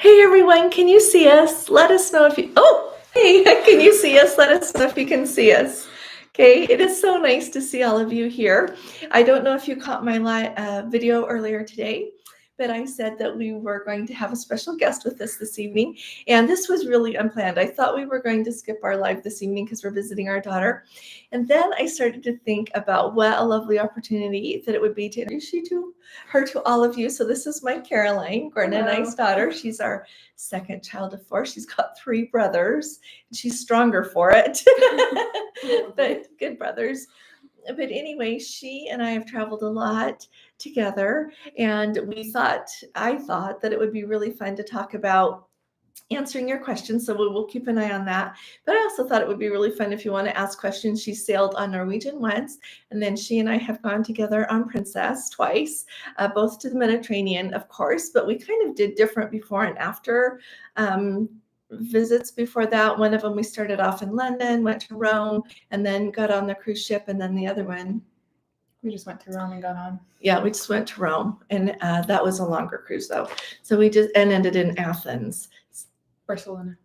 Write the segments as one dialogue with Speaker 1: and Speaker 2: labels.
Speaker 1: Hey everyone, can you see us? Let us know if you, hey, can you see us? Let us know if you can see us. Okay, it is so nice to see all of you here. I don't know if you caught my video earlier today, but I said that we were going to have a special guest with us this evening, and this was really unplanned. I thought we were going to skip our live this evening because we're visiting our daughter, and then I started to think about what a lovely opportunity that it would be to introduce her to all of you. So this is my Caroline, Gordon and I's daughter. She's our second child of 4. She's got 3 brothers, and she's stronger for it, but good brothers. But anyway, she and I have traveled a lot together, and I thought that it would be really fun to talk about answering your questions. So we'll keep an eye on that. But I also thought it would be really fun if you want to ask questions. She sailed on Norwegian once, and then she and I have gone together on Princess twice, both to the Mediterranean, of course, but we kind of did different before and after visits before that. One of them we started off in London, went to Rome, and then got on the cruise ship, and then the other one
Speaker 2: we just went to Rome and got on.
Speaker 1: Yeah, we just went to Rome, and that was a longer cruise though. So we just ended in Athens. Barcelona.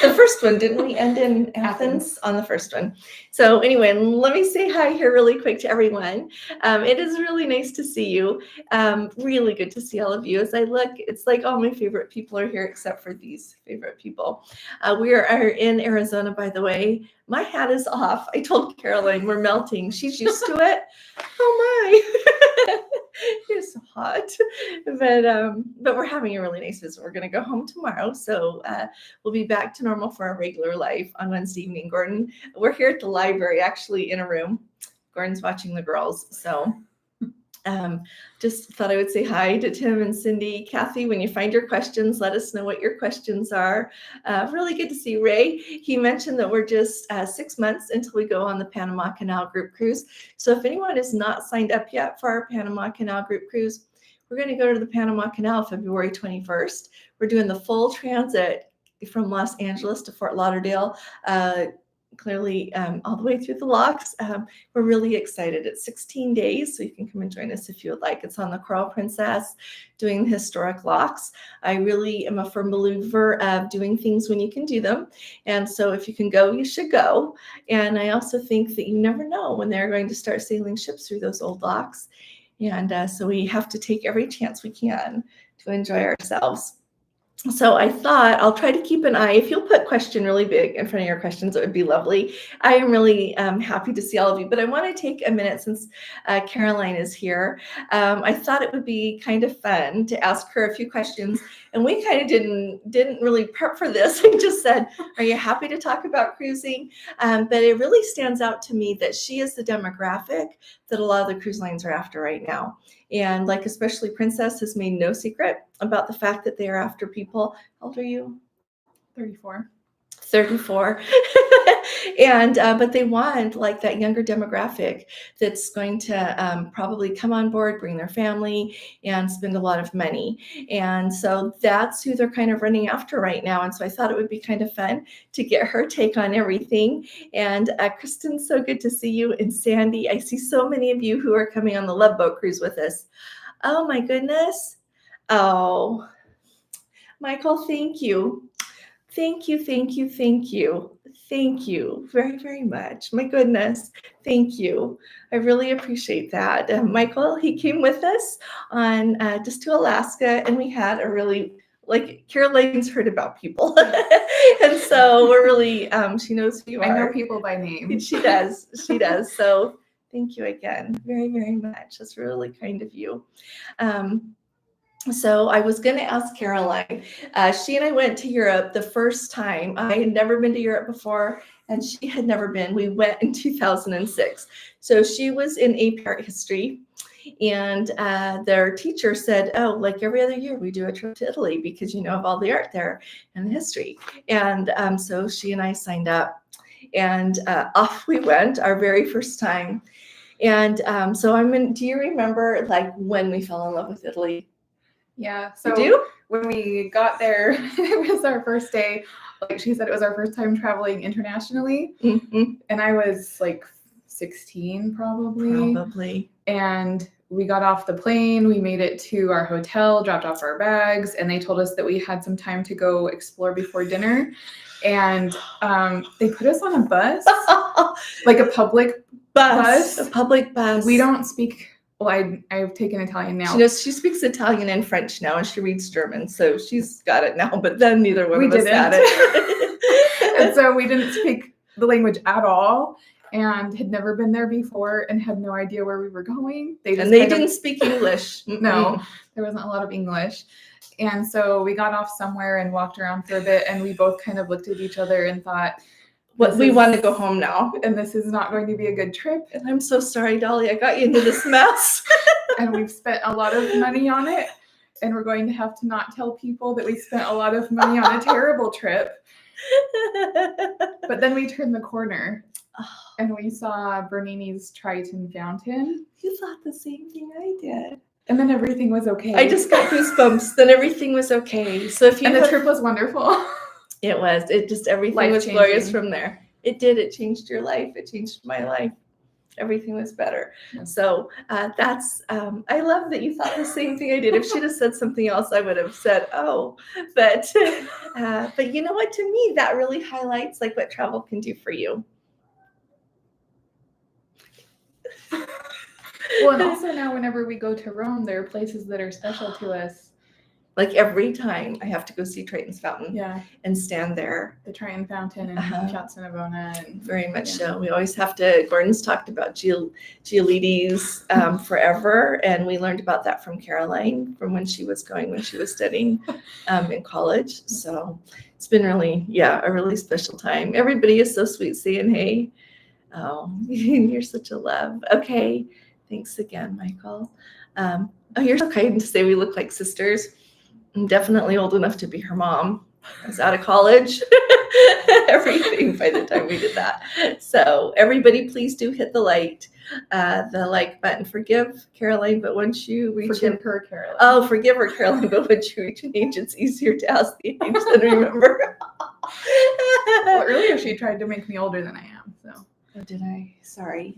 Speaker 1: The first one, didn't we end in Athens on the first one? So anyway, let me say hi here really quick to everyone. It is really nice to see you. Really good to see all of you. As I look, it's like all my favorite people are here except for these favorite people. We are in Arizona, by the way. My hat is off. I told Caroline we're melting. She's used to it. Oh my. It's hot, but we're having a really nice visit. We're going to go home tomorrow, so we'll be back to normal for our regular life on Wednesday evening. Gordon, we're here at the library, actually in a room. Gordon's watching the girls, so just thought I would say hi to Tim and Cindy. Kathy, when you find your questions, let us know what your questions are. Really good to see Ray. He mentioned that we're just 6 months until we go on the Panama Canal group cruise. So if anyone is not signed up yet for our Panama Canal group cruise, we're going to go to the Panama Canal February 21st. We're doing the full transit from Los Angeles to Fort Lauderdale, clearly all the way through the locks. We're really excited. It's 16 days, so you can come and join us if you would like. It's on the Coral Princess, doing the historic locks. I really am a firm believer of doing things when you can do them. And so if you can go, you should go. And I also think that you never know when they're going to start sailing ships through those old locks. And so we have to take every chance we can to enjoy ourselves. So I thought I'll try to keep an eye. If you'll put question really big in front of your questions, it would be lovely. I am really happy to see all of you, but I want to take a minute since Caroline is here. I thought it would be kind of fun to ask her a few questions, and we kind of didn't really prep for this. I just said, are you happy to talk about cruising? But it really stands out to me that she is the demographic that a lot of the cruise lines are after right now. And like especially Princess has made no secret about the fact that they are after people. How old are you?
Speaker 2: 34.
Speaker 1: And but they want like that younger demographic that's going to probably come on board, bring their family, and spend a lot of money. And so that's who they're kind of running after right now. And so I thought it would be kind of fun to get her take on everything. And Kristen, so good to see you. And Sandy, I see so many of you who are coming on the Love Boat Cruise with us. Oh my goodness. Oh, Michael, thank you. Thank you very, very much. My goodness, thank you. I really appreciate that. Michael, he came with us on just to Alaska, and we had a really, like, Caroline's heard about people. And so we're really, she knows who you are.
Speaker 2: I know people by name.
Speaker 1: She does. So thank you again very, very much. That's really kind of you. So I was going to ask Caroline. She and I went to Europe the first time. I had never been to Europe before, and she had never been. We went in 2006. So she was in AP Art History, and their teacher said, oh, like every other year, we do a trip to Italy because you know of all the art there and the history. And so she and I signed up, and off we went our very first time. And so do you remember like when we fell in love with Italy?
Speaker 2: Yeah. So when we got there, it was our first day. Like she said, it was our first time traveling internationally. Mm-hmm. And I was like 16 probably. And we got off the plane, we made it to our hotel, dropped off our bags, and they told us that we had some time to go explore before dinner. And they put us on a bus, like a public bus.
Speaker 1: A public bus.
Speaker 2: We don't speak. Well, I've taken Italian now.
Speaker 1: She speaks Italian and French now, and she reads German, so she's got it now. But then neither one of us had it.
Speaker 2: And so we didn't speak the language at all, and had never been there before, and had no idea where we were going. They
Speaker 1: didn't speak English.
Speaker 2: No, there wasn't a lot of English. And so we got off somewhere and walked around for a bit, and we both kind of looked at each other and thought,
Speaker 1: we want to go home now.
Speaker 2: And this is not going to be a good trip.
Speaker 1: And I'm so sorry, Dolly, I got you into this mess.
Speaker 2: And we've spent a lot of money on it. And we're going to have to not tell people that we spent a lot of money on a terrible trip. But then we turned the corner and we saw Bernini's Triton Fountain.
Speaker 1: You thought the same thing I did.
Speaker 2: And then everything was okay.
Speaker 1: I just got goosebumps. Then everything was okay. So if you
Speaker 2: the trip was wonderful.
Speaker 1: It was. It just everything was glorious from there. It did. It changed your life. It changed my life. Everything was better. Yeah. So that's. I love that you thought the same thing I did. If she'd have said something else, I would have said, "Oh," but you know what? To me, that really highlights like what travel can do for you.
Speaker 2: Well, and also now, whenever we go to Rome, there are places that are special to us.
Speaker 1: Like every time I have to go see Triton's Fountain and stand there.
Speaker 2: The Triton Fountain and Piazza Navona.
Speaker 1: Very much so. We always have to, Gordon's talked about Giolides forever. And we learned about that from Caroline from when she was studying in college. So it's been really, a really special time. Everybody is so sweet saying, hey, oh, you're such a love. Okay. Thanks again, Michael. You're so kind to say we look like sisters. I'm definitely old enough to be her mom. I was out of college, everything by the time we did that. So everybody, please do hit the like button. Forgive Caroline, but once you reach
Speaker 2: forgive her, Caroline.
Speaker 1: Oh, forgive her, Caroline, but once you reach an age, it's easier to ask the age than remember.
Speaker 2: Well, earlier she tried to make me older than I am. So.
Speaker 1: Oh, did I? Sorry.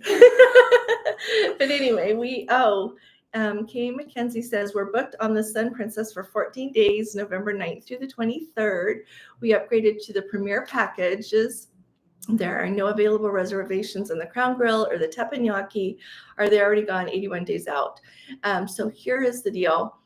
Speaker 1: But anyway, Kay McKenzie says, we're booked on the Sun Princess for 14 days, November 9th through the 23rd. We upgraded to the Premier packages. There are no available reservations in the Crown Grill or the Teppanyaki. Are they already gone 81 days out? So here is the deal.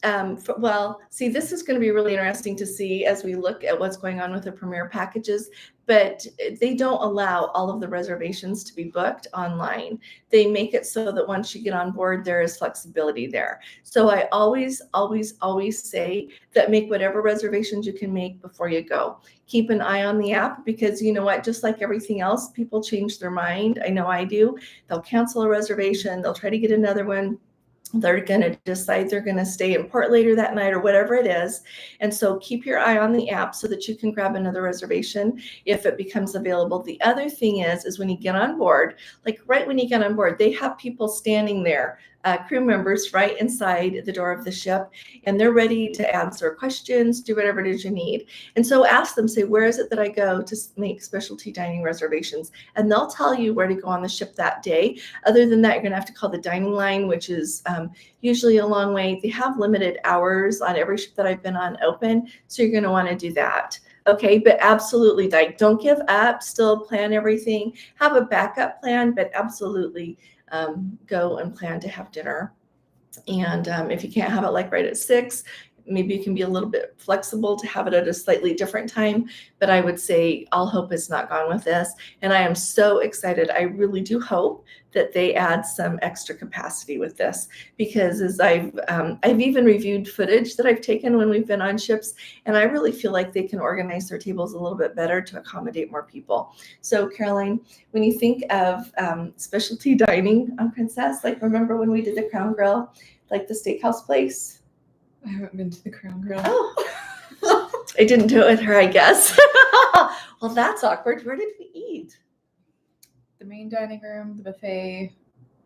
Speaker 1: This is going to be really interesting to see as we look at what's going on with the Premier packages, but they don't allow all of the reservations to be booked online. They make it so that once you get on board, there is flexibility there. So I always, always, always say that make whatever reservations you can make before you go. Keep an eye on the app because you know what, just like everything else, people change their mind. I know I do. They'll cancel a reservation. They'll try to get another one. They're going to decide they're going to stay in port later that night or whatever it is. And so keep your eye on the app so that you can grab another reservation if it becomes available. The other thing is when you get on board, like right when you get on board, they have people standing there, crew members right inside the door of the ship, and they're ready to answer questions, do whatever it is you need. And so ask them, say, where is it that I go to make specialty dining reservations? And they'll tell you where to go on the ship that day. Other than that, you're going to have to call the dining line, which is usually a long way. They have limited hours on every ship that I've been on open, so you're going to want to do that. Okay, but absolutely, like, don't give up. Still plan everything. Have a backup plan, but absolutely go and plan to have dinner. And if you can't have it like right at 6, maybe you can be a little bit flexible to have it at a slightly different time. But I would say all hope is not gone with this. And I am so excited. I really do hope that they add some extra capacity with this, because as I've even reviewed footage that I've taken when we've been on ships, and I really feel like they can organize their tables a little bit better to accommodate more people. So Caroline, when you think of specialty dining on Princess, like remember when we did the Crown Grill, like the steakhouse place?
Speaker 2: I haven't been to the Crown Grill.
Speaker 1: Oh, I didn't do it with her, I guess. Well, that's awkward. Where did we eat?
Speaker 2: The main dining room, the buffet,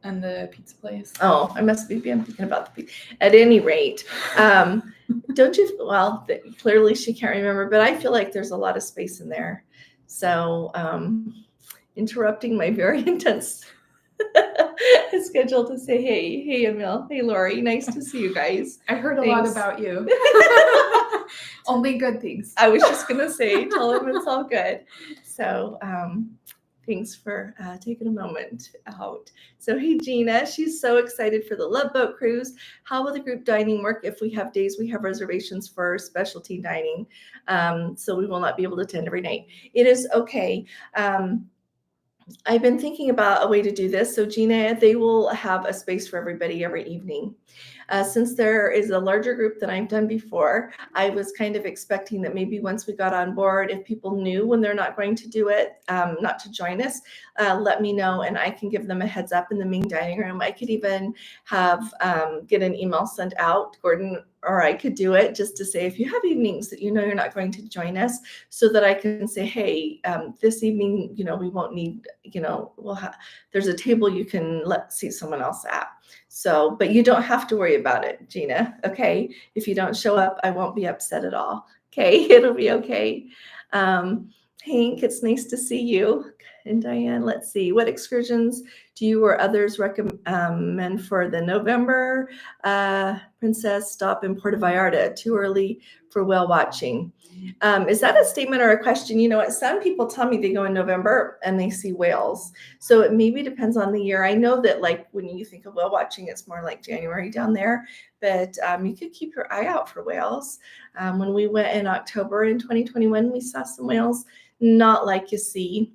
Speaker 2: and the pizza place.
Speaker 1: Oh, I must be thinking about the pizza. At any rate, don't you? Well, clearly she can't remember, but I feel like there's a lot of space in there. So interrupting my very intense scheduled to say, hey, Emil, hey, Lori, nice to see you guys.
Speaker 2: I've heard a lot about you. Only good things.
Speaker 1: I was just going to say, tell them it's all good. So, thanks for taking a moment out. So, hey, Gina, she's so excited for the Love Boat Cruise. How will the group dining work if we have days we have reservations for specialty dining? So we will not be able to attend every night. It is okay. I've been thinking about a way to do this. So Gina, they will have a space for everybody every evening. Since there is a larger group than I've done before, I was kind of expecting that maybe once we got on board, if people knew when they're not going to do it, not to join us, let me know and I can give them a heads up in the main dining room. I could even have get an email sent out, Gordon, or I could do it just to say, if you have evenings that you know you're not going to join us, so that I can say, hey, this evening, we won't need, there's a table you can see someone else at. So, but you don't have to worry about it, Gina. Okay. If you don't show up, I won't be upset at all. Okay. It'll be okay. Hank, it's nice to see you. And Diane, let's see. What excursions do you or others recommend for the November Princess stop in Puerto Vallarta? Too early for whale watching. Is that a statement or a question? You know what? Some people tell me they go in November and they see whales. So it maybe depends on the year. I know that like when you think of whale watching, it's more like January down there, but you could keep your eye out for whales. When we went in October in 2021, we saw some whales, not like you see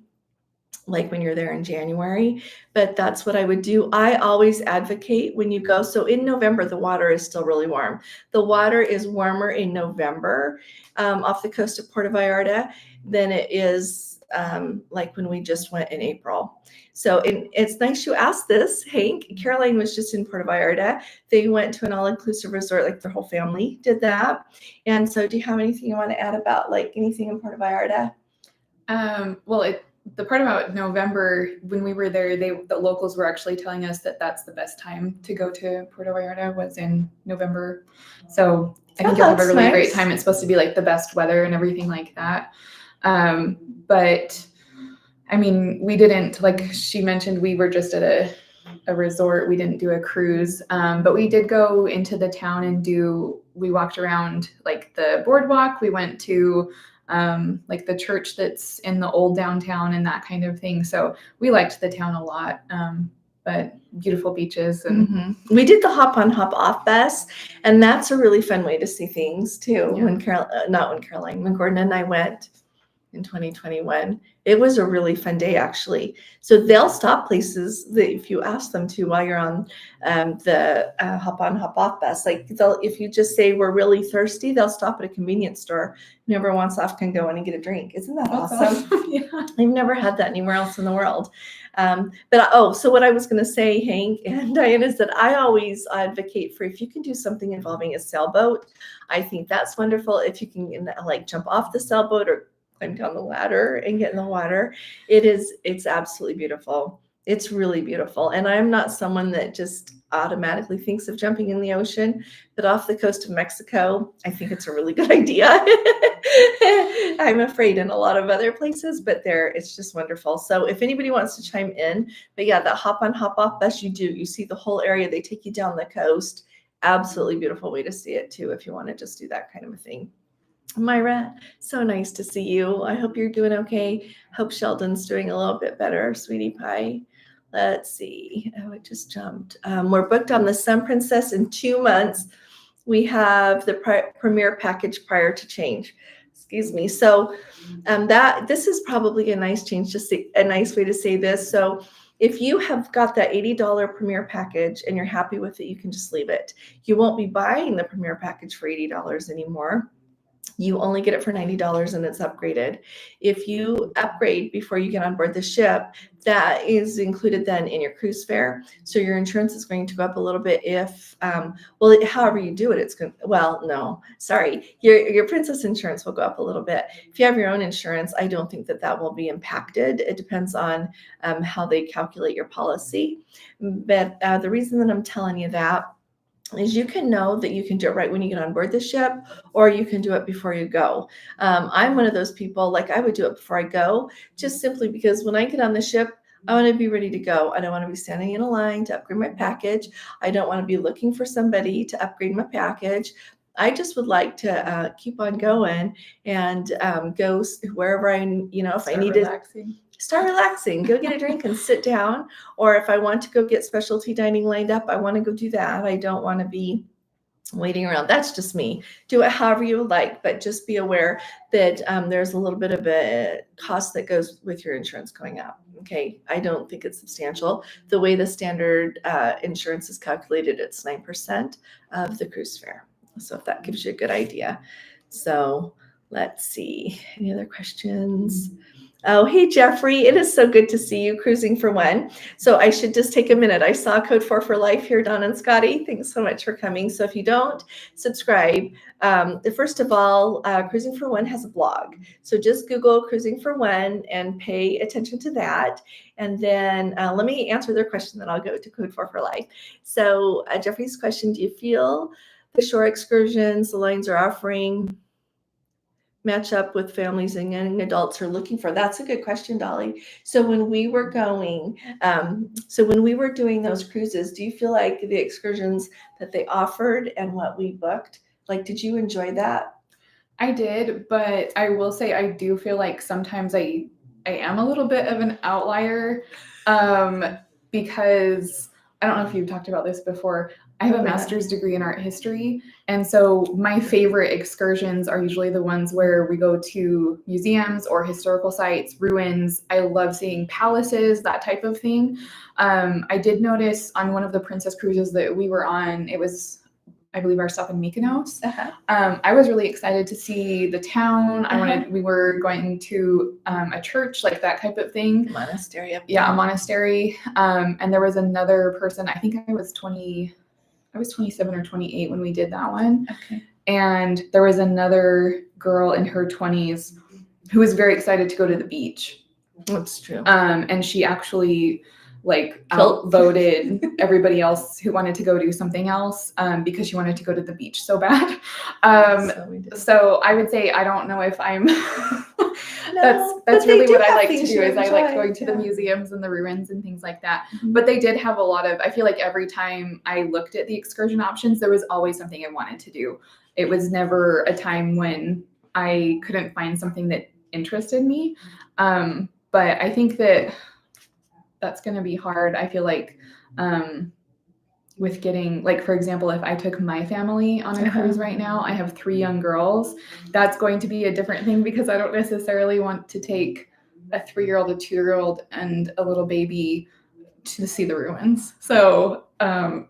Speaker 1: like when you're there in January, but that's what I would do. I always advocate when you go. So in November, the water is still really warm. The water is warmer in November off the coast of Puerto Vallarta than it is like when we just went in April. So it's nice you asked this, Hank. Caroline was just in Puerto Vallarta. They went to an all-inclusive resort, like their whole family did that. And so do you have anything you want to add about like anything in Puerto Vallarta?
Speaker 2: The part about November, when we were there, the locals were actually telling us that that's the best time to go to Puerto Vallarta was in November. So I think you'll have a really great time. It's supposed to be like the best weather and everything like that. But I mean, we didn't, like she mentioned, we were just at a resort. We didn't do a cruise, but we did go into the town and we walked around like the boardwalk. We went to like the church that's in the old downtown and that kind of thing. So we liked the town a lot, but beautiful beaches. And
Speaker 1: we did the hop on hop off bus, and that's a really fun way to see things too. Yeah. When Gordon and I went in 2021, it was a really fun day actually. So they'll stop places that if you ask them to while you're on the hop on hop off bus. Like if you just say we're really thirsty, they'll stop at a convenience store. Whoever wants off can go in and get a drink. Isn't that awesome? Yeah. I've never had that anywhere else in the world. So what I was going to say, Hank and Diane, is that I always advocate for if you can do something involving a sailboat, I think that's wonderful. If you can like jump off the sailboat or climb down the ladder and get in the water, it's absolutely beautiful. It's really beautiful. And I'm not someone that just automatically thinks of jumping in the ocean, but off the coast of Mexico, I think it's a really good idea. I'm afraid in a lot of other places, but it's just wonderful. So if anybody wants to chime in, but yeah, that hop on hop off bus, you see the whole area. They take you down the coast. Absolutely beautiful way to see it too, if you want to just do that kind of a thing. Myra, so nice to see you. I hope you're doing okay. Hope Sheldon's doing a little bit better, sweetie pie. Let's see. Oh, it just jumped. We're booked on the Sun Princess in 2 months. We have the premier package prior to change. Excuse me. So this is probably a nice change, just a nice way to say this. So if you have got that $80 premier package and you're happy with it, you can just leave it. You won't be buying the premier package for $80 anymore. You only get it for $90 and it's upgraded. If you upgrade before you get on board the ship, that is included then in your cruise fare. So your insurance is going to go up a little bit if, however you do it, it's going to, your princess insurance will go up a little bit. If you have your own insurance, I don't think that will be impacted. It depends on how they calculate your policy. But the reason that I'm telling you that is you can know that you can do it right when you get on board the ship, or you can do it before you go. I'm one of those people, like I would do it before I go, just simply because when I get on the ship, I want to be ready to go. I don't want to be standing in a line to upgrade my package. I don't want to be looking for somebody to upgrade my package. I just would like to keep on going and go wherever if I need
Speaker 2: relaxing.
Speaker 1: to start relaxing, go get a drink and sit down. Or if I want to go get specialty dining lined up, I want to go do that. I don't want to be waiting around. That's just me. Do it however you would like, but just be aware that there's a little bit of a cost that goes with your insurance going up. Okay, I don't think it's substantial. The way the standard insurance is calculated, it's 9% of the cruise fare. So if that gives you a good idea. So let's see. Any other questions? Oh, hey, Jeffrey. It is so good to see you cruising for one. So I should just take a minute. I saw Code 4 for Life here, Don and Scotty. Thanks so much for coming. So if you don't subscribe, first of all, Cruising for One has a blog. So just Google Cruising for One and pay attention to that. And then let me answer their question, then I'll go to Code 4 for Life. So Jeffrey's question, do you feel the shore excursions the lines are offering match up with families and young adults are looking for? That's a good question, Dolly. So when we were doing those cruises, do you feel like the excursions that they offered and what we booked, like, did you enjoy that?
Speaker 2: I did, but I will say I do feel like sometimes I am a little bit of an outlier because I don't know if you've talked about this before. I have a master's degree in art history, and so my favorite excursions are usually the ones where we go to museums or historical sites, ruins. I love seeing palaces, that type of thing. I did notice on one of the Princess cruises that we were on, it was, I believe, our stop in Mykonos. I was really excited to see the town. We were going to a church, like that type of thing.
Speaker 1: Monastery.
Speaker 2: Yeah, a monastery. And there was another person, I think I was 27 or 28 when we did that one.
Speaker 1: Okay.
Speaker 2: And there was another girl in her 20s who was very excited to go to the beach.
Speaker 1: That's true.
Speaker 2: And she actually outvoted everybody else who wanted to go do something else because she wanted to go to the beach so bad. So I would say I don't know if I'm that's really what I like to do is I like going to the museums and the ruins and things like that. Mm-hmm. But they did have a lot of, I feel like every time I looked at the excursion options, there was always something I wanted to do. It was never a time when I couldn't find something that interested me. But I think that's going to be hard. I feel like with getting, like, for example, if I took my family on a cruise right now, I have 3 young girls. That's going to be a different thing because I don't necessarily want to take a 3-year-old, a 2-year-old, and a little baby to see the ruins. So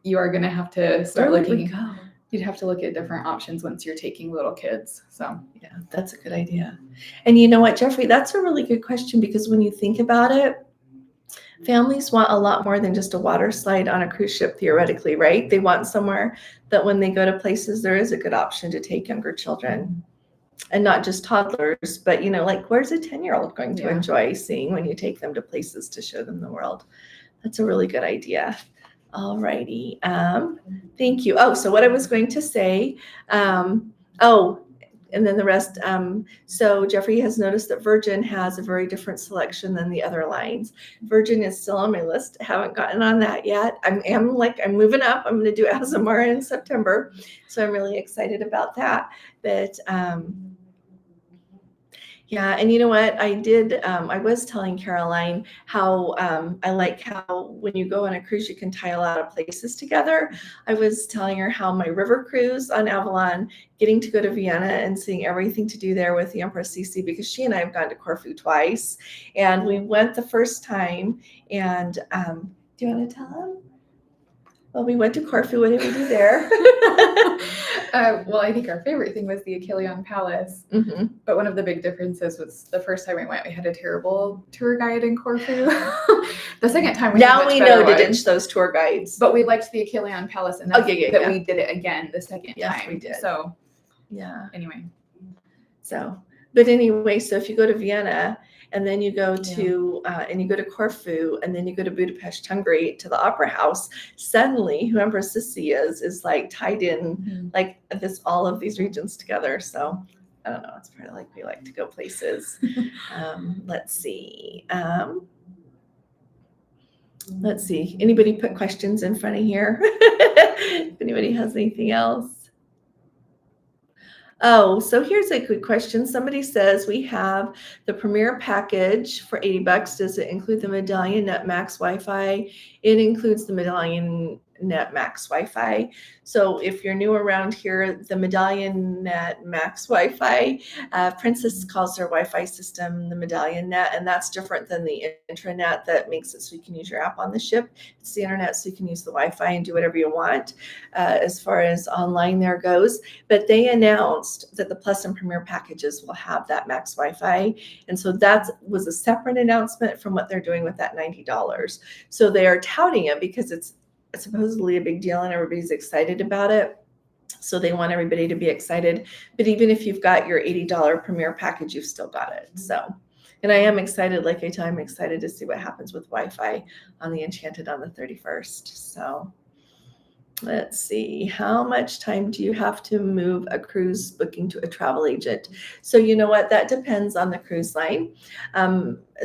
Speaker 2: you are going to have to start looking. You'd have to look at different options once you're taking little kids. So
Speaker 1: yeah, that's a good idea. And you know what, Jeffrey, that's a really good question because when you think about it, families want a lot more than just a water slide on a cruise ship, theoretically, right? They want somewhere that when they go to places, there is a good option to take younger children and not just toddlers, but, like, where's a 10-year-old going to enjoy seeing when you take them to places to show them the world? That's a really good idea. All righty. Thank you. Oh, so what I was going to say, and then the rest. So Jeffrey has noticed that Virgin has a very different selection than the other lines. Virgin is still on my list. I haven't gotten on that yet. I'm moving up. I'm going to do Azamara in September. So I'm really excited about that. But yeah, and you know what? I was telling Caroline how I like how when you go on a cruise, you can tie a lot of places together. I was telling her how my river cruise on Avalon, getting to go to Vienna and seeing everything to do there with the Empress Sisi, because she and I have gone to Corfu twice. And we went the first time, and do you want to tell them? Well, we went to Corfu. What did we do there?
Speaker 2: Well, I think our favorite thing was the Achilleon Palace. Mm-hmm. But one of the big differences was the first time we went, we had a terrible tour guide in Corfu. The second time we
Speaker 1: we know to ditch those tour guides.
Speaker 2: But we liked the Achilleon Palace enough that we did it again the second time.
Speaker 1: Yes, we did.
Speaker 2: So,
Speaker 1: anyway. So if you go to Vienna and then you go to Corfu and then you go to Budapest, Hungary, to the Opera House, suddenly whoever Sissi is like tied in like all of these regions together. So I don't know. It's part of like we like to go places. Let's see. Let's see. Anybody put questions in front of here? If anybody has anything else. Oh, so here's a good question. Somebody says we have the Premier package for $80. Does it include the Medallion Net Max Wi-Fi? It includes the Medallion Net Max Wi-Fi. So if you're new around here, the Medallion Net Max Wi-Fi, Princess calls their Wi-Fi system the Medallion Net, and that's different than the intranet that makes it so you can use your app on the ship. It's the internet, so you can use the Wi-Fi and do whatever you want as far as online there goes. But they announced that the Plus and Premier packages will have that Max Wi-Fi. And so that was a separate announcement from what they're doing with that $90. So they are touting it because it's supposedly a big deal and everybody's excited about it. So they want everybody to be excited. But even if you've got your $80 Premier package, you've still got it. So, and I am excited, like I tell you, I'm excited to see what happens with Wi-Fi on the Enchanted on the 31st. So let's see, how much time do you have to move a cruise booking to a travel agent? So you know what, that depends on the cruise line.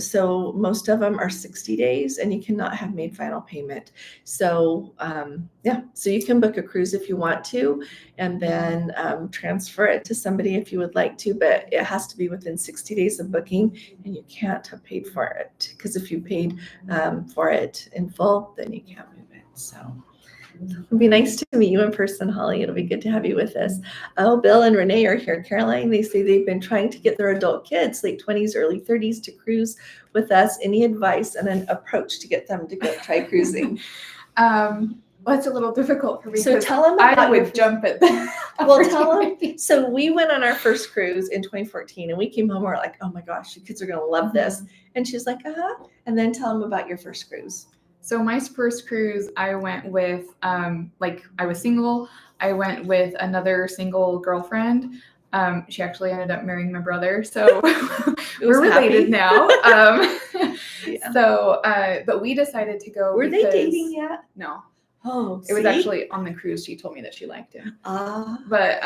Speaker 1: So most of them are 60 days and you cannot have made final payment. So yeah, so you can book a cruise if you want to, and then transfer it to somebody if you would like to, but it has to be within 60 days of booking and you can't have paid for it, because if you paid for it in full, then you can't move it. So it'll be nice to meet you in person, Holly. It'll be good to have you with us. Oh, Bill and Renee are here. Caroline, they say they've been trying to get their adult kids, late 20s, early 30s, to cruise with us. Any advice and an approach to get them to go try cruising?
Speaker 2: Well, it's a little difficult for me.
Speaker 1: So tell them about
Speaker 2: I would jump at that.
Speaker 1: Well, tell them. So we went on our first cruise in 2014 and we came home, we're like, oh my gosh, your kids are going to love this. And she's like, and then tell them about your first cruise.
Speaker 2: So my first cruise, I went with, I was single. I went with another single girlfriend. She actually ended up marrying my brother. So we're related now. Yeah. So, but we decided to go.
Speaker 1: Were they dating yet?
Speaker 2: No.
Speaker 1: Oh,
Speaker 2: it was actually on the cruise. She told me that she liked him. But,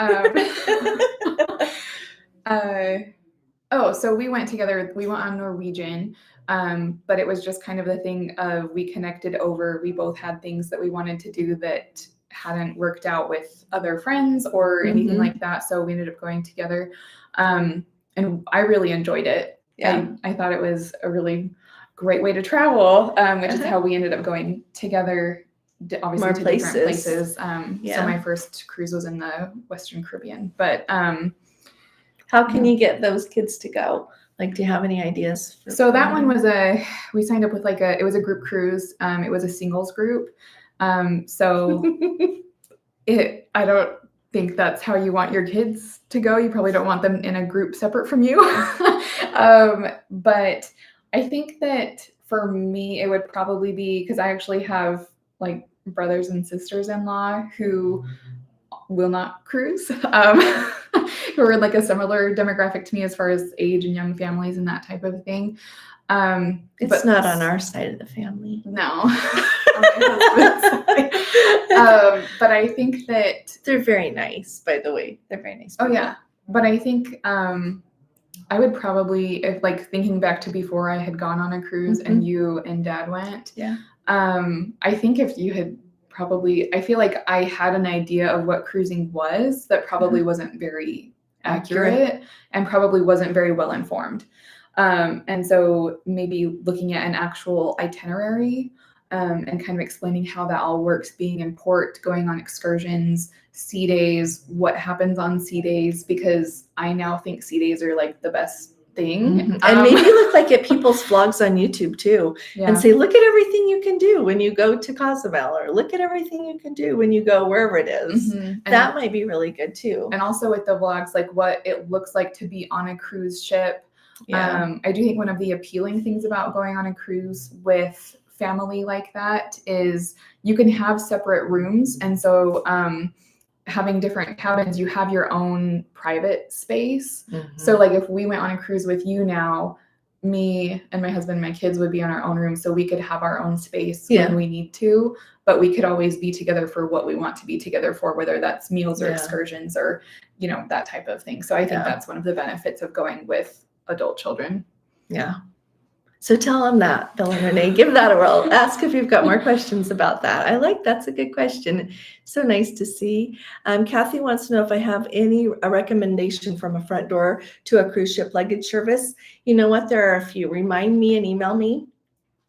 Speaker 2: so we went together. We went on Norwegian. But it was just kind of the thing of we connected over, we both had things that we wanted to do that hadn't worked out with other friends or anything like that. So we ended up going together. And I really enjoyed it. Yeah. I thought it was a really great way to travel, which is how we ended up going together, obviously more to different places. So my first cruise was in the Western Caribbean, but
Speaker 1: how can you get those kids to go? Like, do you have any ideas?
Speaker 2: So that one was we signed up with it was a group cruise. It was a singles group. So I don't think that's how you want your kids to go. You probably don't want them in a group separate from you. But I think that for me, it would probably be, because I actually have brothers and sisters-in-law who will not cruise, who are a similar demographic to me as far as age and young families and that type of thing.
Speaker 1: It's not on our side of the family.
Speaker 2: No. But I think that
Speaker 1: they're very nice, by the way. They're very nice people.
Speaker 2: Oh yeah. But I think I would probably, if thinking back to before I had gone on a cruise and you and Dad went.
Speaker 1: Yeah.
Speaker 2: I think if you had I feel like I had an idea of what cruising was that probably wasn't very accurate and probably wasn't very well informed. And so maybe looking at an actual itinerary and kind of explaining how that all works, being in port, going on excursions, sea days, what happens on sea days, because I now think sea days are the best thing.
Speaker 1: And maybe look at people's vlogs on YouTube too, and say, look at everything you can do when you go to Cozumel, or look at everything you can do when you go wherever it is. That might be really good too.
Speaker 2: And also with the vlogs, what it looks like to be on a cruise ship. I do think one of the appealing things about going on a cruise with family like that is you can have separate rooms. And so having different cabins, you have your own private space. So if we went on a cruise with you now, me and my husband and my kids would be on our own room, so we could have our own space when we need to, but we could always be together for what we want to be together for, whether that's meals or excursions or that type of thing. So I think that's one of the benefits of going with adult children.
Speaker 1: So tell them that, Bill and Renee, give that a whirl. Ask if you've got more questions about that. That's a good question. So nice to see. Kathy wants to know if I have a recommendation from a front door to a cruise ship luggage service. You know what? There are a few. Remind me and email me.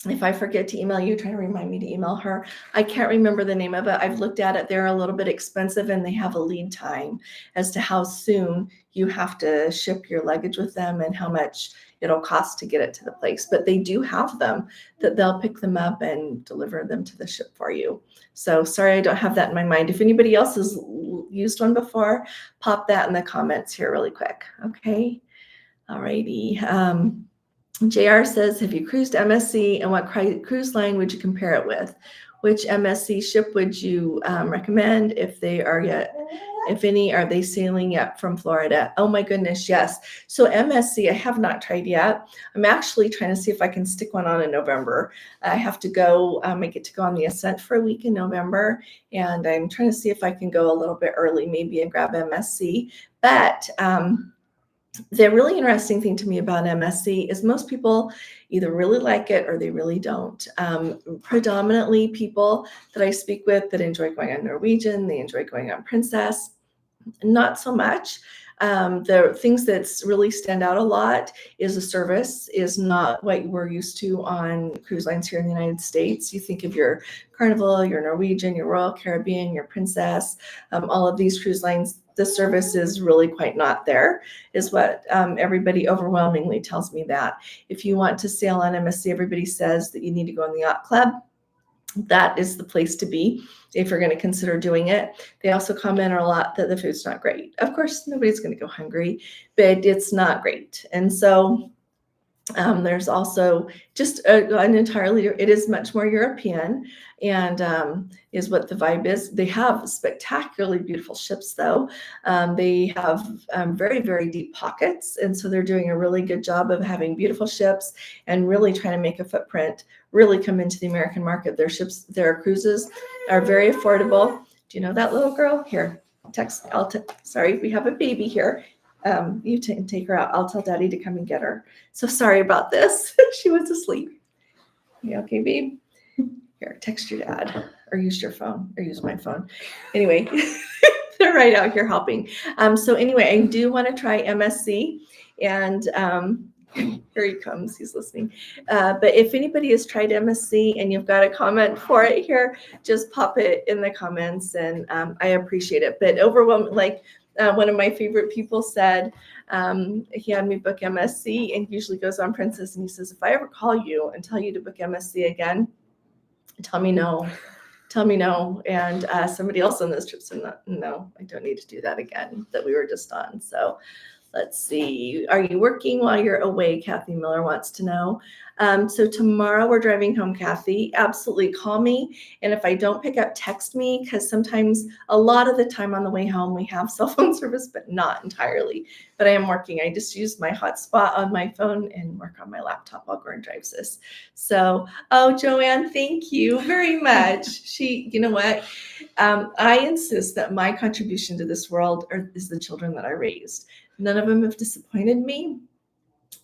Speaker 1: If I forget to email you, try to remind me to email her. I can't remember the name of it. I've looked at it. They're a little bit expensive and they have a lead time as to how soon you have to ship your luggage with them and how much it'll cost to get it to the place. But they do have them that they'll pick them up and deliver them to the ship for you. So sorry, I don't have that in my mind. If anybody else has used one before, pop that in the comments here really quick. Okay. All righty. JR says, have you cruised MSC and what cruise line would you compare it with? Which MSC ship would you recommend if any, are they sailing yet from Florida? Oh my goodness, yes. So MSC, I have not tried yet. I'm actually trying to see if I can stick one on in November. I have to go, I get to go on the Ascent for a week in November, and I'm trying to see if I can go a little bit early maybe and grab MSC. But the really interesting thing to me about MSC is most people either really like it or they really don't. Predominantly people that I speak with that enjoy going on Norwegian, they enjoy going on Princess, not so much. The things that really stand out a lot is the service is not what we're used to on cruise lines here in the United States. You think of your Carnival, your Norwegian, your Royal Caribbean, your Princess, all of these cruise lines, the service is really quite not there, is what everybody overwhelmingly tells me that. If you want to sail on MSC, everybody says that you need to go on the yacht club. That is the place to be if you're going to consider doing it. They also comment a lot that the food's not great. Of course, nobody's going to go hungry, but it's not great. And so there's also just an entirely, it is much more European and is what the vibe is. They have spectacularly beautiful ships though. They have very, very deep pockets. And so they're doing a really good job of having beautiful ships and really trying to make a footprint, really come into the American market. Their ships, their cruises are very affordable. Do you know that little girl? Here, sorry, we have a baby here. You take her out. I'll tell Daddy to come and get her. So sorry about this. She was asleep. You okay, babe? Here, text your dad or use your phone or use my phone. Anyway, they're right out here helping. So anyway, I do want to try MSC and here he comes. He's listening. But if anybody has tried MSC and you've got a comment for it here, just pop it in the comments and I appreciate it. But overwhelming, one of my favorite people said he had me book MSC and he usually goes on Princess and he says, if I ever call you and tell you to book MSC again, tell me no. And somebody else on this trip said, no, I don't need to do that again that we were just on. So let's see. Are you working while you're away? Kathy Miller wants to know. So tomorrow we're driving home, Kathy. Absolutely call me. And if I don't pick up, text me because sometimes a lot of the time on the way home we have cell phone service, but not entirely. But I am working. I just use my hotspot on my phone and work on my laptop while Gordon drives this. So, oh, Joanne, thank you very much. You know what? I insist that my contribution to this world is the children that I raised. None of them have disappointed me.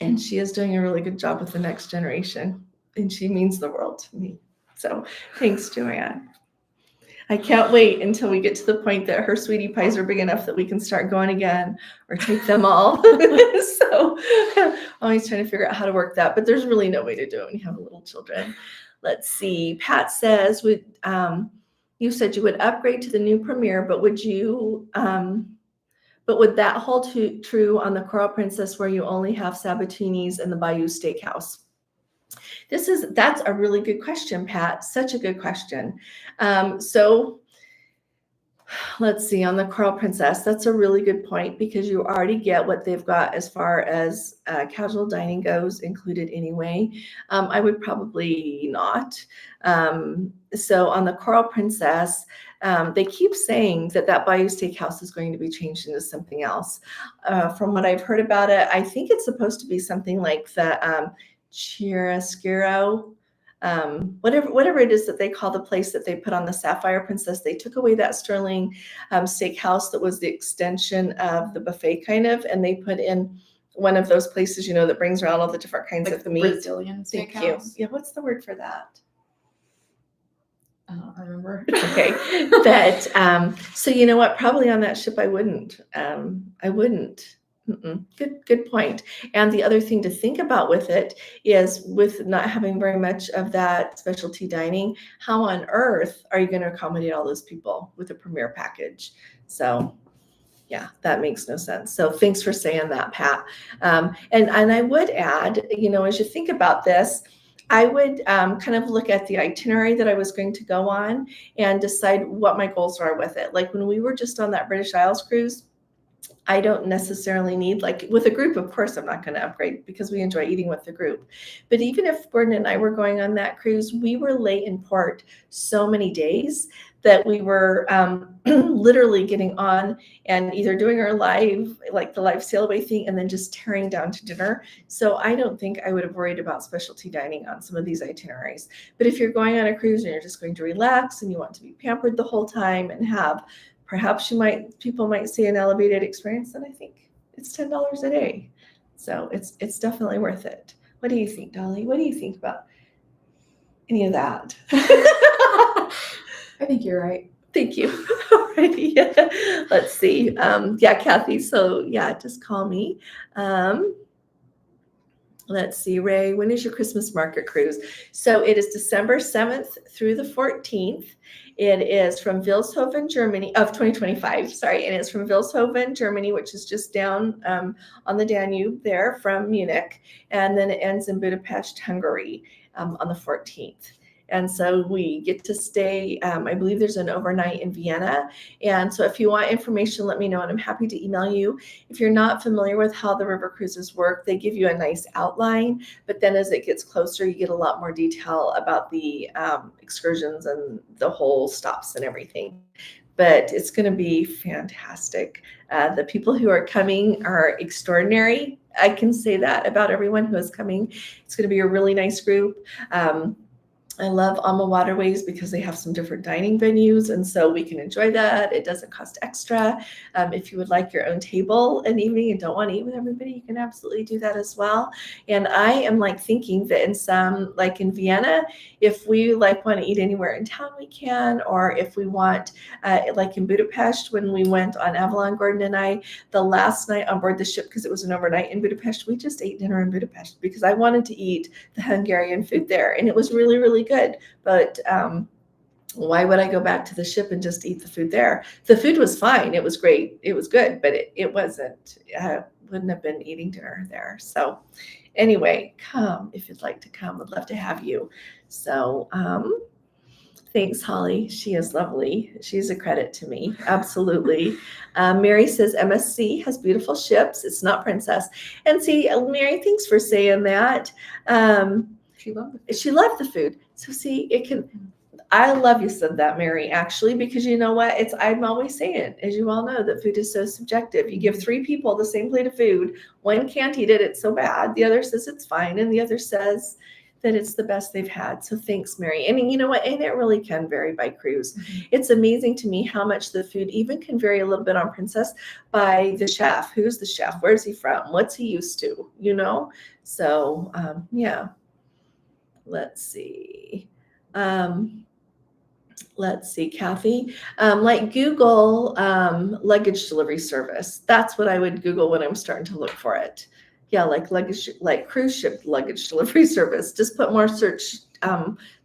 Speaker 1: And she is doing a really good job with the next generation. And she means the world to me. So thanks, Joanne. I can't wait until we get to the point that her sweetie pies are big enough that we can start going again or take them all. So I'm always trying to figure out how to work that. But there's really no way to do it when you have little children. Let's see. Pat says, you said you would upgrade to the new Premier, but would you... But would that hold true on the Coral Princess where you only have Sabatini's and the Bayou Steakhouse? That's a really good question, Pat. Such a good question. So let's see, on the Coral Princess, that's a really good point because you already get what they've got as far as casual dining goes included anyway. I would probably not. So on the Coral Princess, they keep saying that Bayou Steakhouse is going to be changed into something else. From what I've heard about it, I think it's supposed to be something like the Chiaroscuro, whatever it is that they call the place that they put on the Sapphire Princess. They took away that Sterling steakhouse that was the extension of the buffet kind of, and they put in one of those places, that brings around all the different kinds
Speaker 2: Like
Speaker 1: of meat.
Speaker 2: Brazilian
Speaker 1: Thank you.
Speaker 2: steakhouse.
Speaker 1: Yeah, what's the word for that?
Speaker 2: I don't remember.
Speaker 1: It's okay. But so you know what? Probably on that ship I wouldn't. I wouldn't. Good point. And the other thing to think about with it is, with not having very much of that specialty dining, how on earth are you going to accommodate all those people with a premier package? So yeah, that makes no sense. So thanks for saying that, Pat. And I would add, as you think about this, I would kind of look at the itinerary that I was going to go on and decide what my goals are with it. Like when we were just on that British Isles cruise, I don't necessarily need, like with a group, of course, I'm not going to upgrade because we enjoy eating with the group. But even if Gordon and I were going on that cruise, we were late in port so many days that we were literally getting on and either doing our live, like the live sail away thing, and then just tearing down to dinner. So I don't think I would have worried about specialty dining on some of these itineraries. But if you're going on a cruise and you're just going to relax and you want to be pampered the whole time and have, perhaps people might see an elevated experience, then I think it's $10 a day. So it's definitely worth it. What do you think, Dolly? What do you think about any of that?
Speaker 2: I think you're right.
Speaker 1: Thank you. Alrighty. Let's see. Yeah, Kathy. So yeah, just call me. Let's see, Ray, when is your Christmas market cruise? So it is December 7th through the 14th. It is from Vilshofen, Germany, of 2025, sorry. And it's from Vilshofen, Germany, which is just down on the Danube there from Munich. And then it ends in Budapest, Hungary on the 14th. And so we get to stay, I believe there's an overnight in Vienna. And so if you want information, let me know, and I'm happy to email you. If you're not familiar with how the river cruises work, they give you a nice outline, but then as it gets closer, you get a lot more detail about the excursions and the whole stops and everything. But it's going to be fantastic. The people who are coming are extraordinary. I can say that about everyone who is coming. It's going to be a really nice group. I love Alma Waterways because they have some different dining venues, and so we can enjoy that. It doesn't cost extra. If you would like your own table an evening and don't want to eat with everybody, you can absolutely do that as well. And I am thinking that in some, like in Vienna, if we want to eat anywhere in town, we can, or if we want, like in Budapest, when we went on Avalon, Gordon and I, the last night on board the ship, because it was an overnight in Budapest, we just ate dinner in Budapest because I wanted to eat the Hungarian food there, and it was really, really good. But why would I go back to the ship and just eat the food there? The food was fine. It was great. It was good, but it wasn't. I wouldn't have been eating dinner there. So anyway, come if you'd like to come. I'd love to have you. So thanks, Holly. She is lovely. She's a credit to me. Absolutely. Mary says MSC has beautiful ships. It's not Princess. And see, Mary, thanks for saying that. She loved the food. So see, I love you said that, Mary, actually, because you know what? I'm always saying, as you all know, that food is so subjective. You give 3 people the same plate of food. One can't eat it. It's so bad. The other says it's fine. And the other says that it's the best they've had. So thanks, Mary. And you know what? And it really can vary by cruise. Mm-hmm. It's amazing to me how much the food even can vary a little bit on Princess by the chef. Who's the chef? Where's he from? What's he used to? So yeah. Let's see, Kathy, like Google luggage delivery service. That's what I would Google when I'm starting to look for it. Yeah, like luggage, like cruise ship luggage delivery service. Just put more search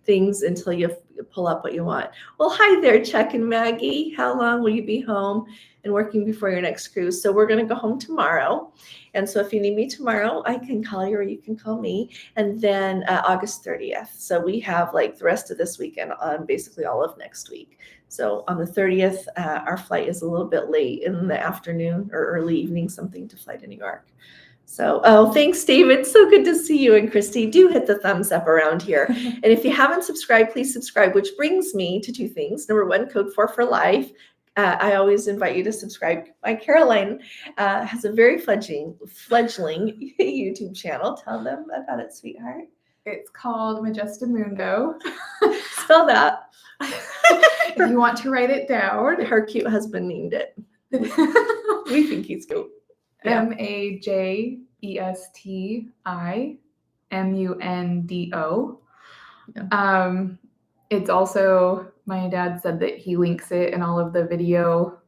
Speaker 1: things until you pull up what you want. Well, hi there, Chuck and Maggie. How long will you be home and working before your next cruise? So we're going to go home tomorrow. And so if you need me tomorrow, I can call you or you can call me. And then August 30th. So we have the rest of this weekend on basically all of next week. So on the 30th, our flight is a little bit late in the afternoon or early evening, something to fly to New York. So, thanks, David. So good to see you. And Christy, do hit the thumbs up around here. And if you haven't subscribed, please subscribe, which brings me to 2 things. Number 1, code 4 for life. I always invite you to subscribe. My Caroline has a very fledgling YouTube channel. Tell them about it, sweetheart.
Speaker 2: It's called Majestamundo.
Speaker 1: Spell that.
Speaker 2: If you want to write it down.
Speaker 1: Her cute husband named it. We think he's cute.
Speaker 2: Majestamundo. ESTIMUNDO.
Speaker 1: Yeah.
Speaker 2: It's also, my dad said that he links it in all of the video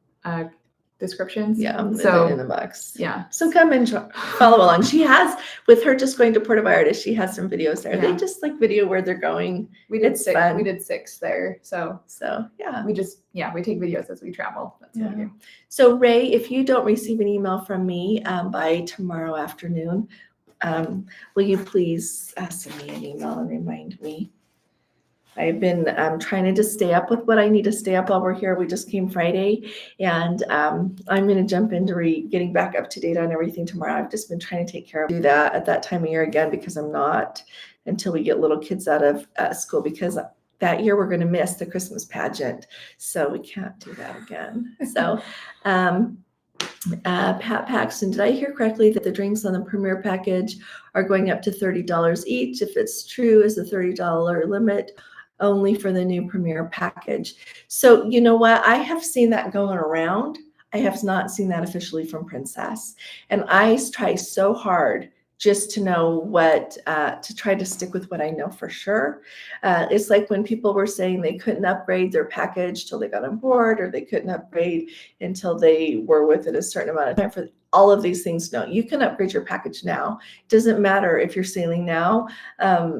Speaker 2: descriptions.
Speaker 1: Yeah,
Speaker 2: So
Speaker 1: in the box.
Speaker 2: yeah.
Speaker 1: So come and follow along. She has, with her just going to Puerto Vallarta, she has some videos there.
Speaker 2: Yeah.
Speaker 1: They just like video where they're going.
Speaker 2: We did
Speaker 1: It's
Speaker 2: six.
Speaker 1: fun.
Speaker 2: We did 6 there. So
Speaker 1: yeah.
Speaker 2: we take videos as we travel. That's what we do.
Speaker 1: So Ray, if you don't receive an email from me by tomorrow afternoon, will you please send me an email and remind me? I've been trying to just stay up with what I need to stay up while we're here. We just came Friday, and I'm going to jump into getting back up to date on everything tomorrow. I've just been trying to take care of do that at that time of year again, because I'm not until we get little kids out of school, because that year we're going to miss the Christmas pageant, so we can't do that again. So Pat Paxton, did I hear correctly that the drinks on the Premier package are going up to $30 each? If it's true, is the $30 limit only for the new Premier package? So you know what? I have seen that going around. I have not seen that officially from Princess. And I try so hard just to know what, to try to stick with what I know for sure. It's like when people were saying they couldn't upgrade their package till they got on board, or they couldn't upgrade until they were within a certain amount of time. For all of these things, no, you can upgrade your package now. Doesn't matter if you're sailing now.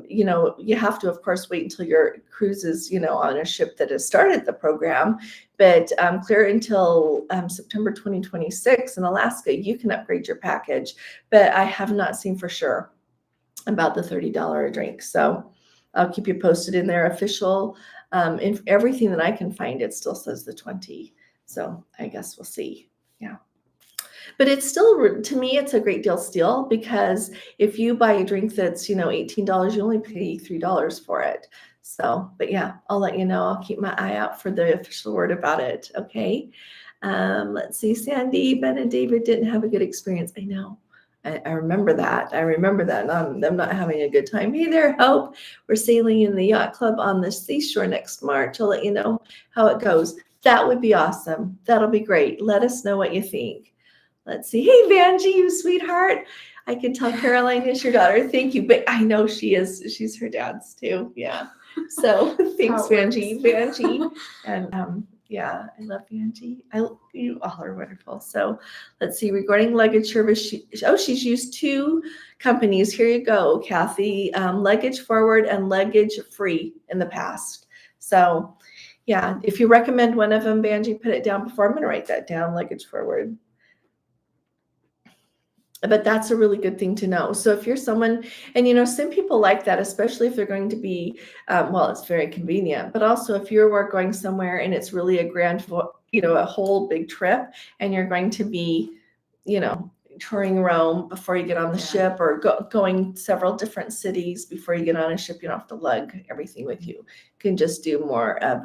Speaker 1: You have to, of course, wait until your cruise is, on a ship that has started the program. But clear until September 2026 in Alaska, you can upgrade your package. But I have not seen for sure about the $30 a drink. So I'll keep you posted in their official. In everything that I can find, it still says the 20. So I guess we'll see. Yeah. But it's still, to me, it's a great deal still, because if you buy a drink that's, $18, you only pay $3 for it. So, but yeah, I'll let you know. I'll keep my eye out for the official word about it. Okay. Let's see. Sandy, Ben and David didn't have a good experience. I know. I remember that. Them not having a good time. Hey there, Hope. We're sailing in the yacht club on the seashore next March. I'll let you know how it goes. That would be awesome. That'll be great. Let us know what you think. Let's see. Hey, Vanjie, you sweetheart. I can tell Caroline is your daughter. Thank you. But I know she is. She's her dad's too. Yeah. So thanks, Vanjie. And yeah, I love Vanjie. You all are wonderful. So let's see. Regarding luggage service, she's used 2 companies. Here you go, Kathy. Luggage Forward and Luggage Free in the past. So yeah, if you recommend one of them, Vanjie, put it down before. I'm going to write that down, Luggage Forward. But that's a really good thing to know. So if you're someone, and some people like that, especially if they're going to be, it's very convenient, but also if you're going somewhere and it's really a grand, a whole big trip, and you're going to be, touring Rome before you get on the ship, or going several different cities before you get on a ship, you don't have to lug everything with you. You can just do more of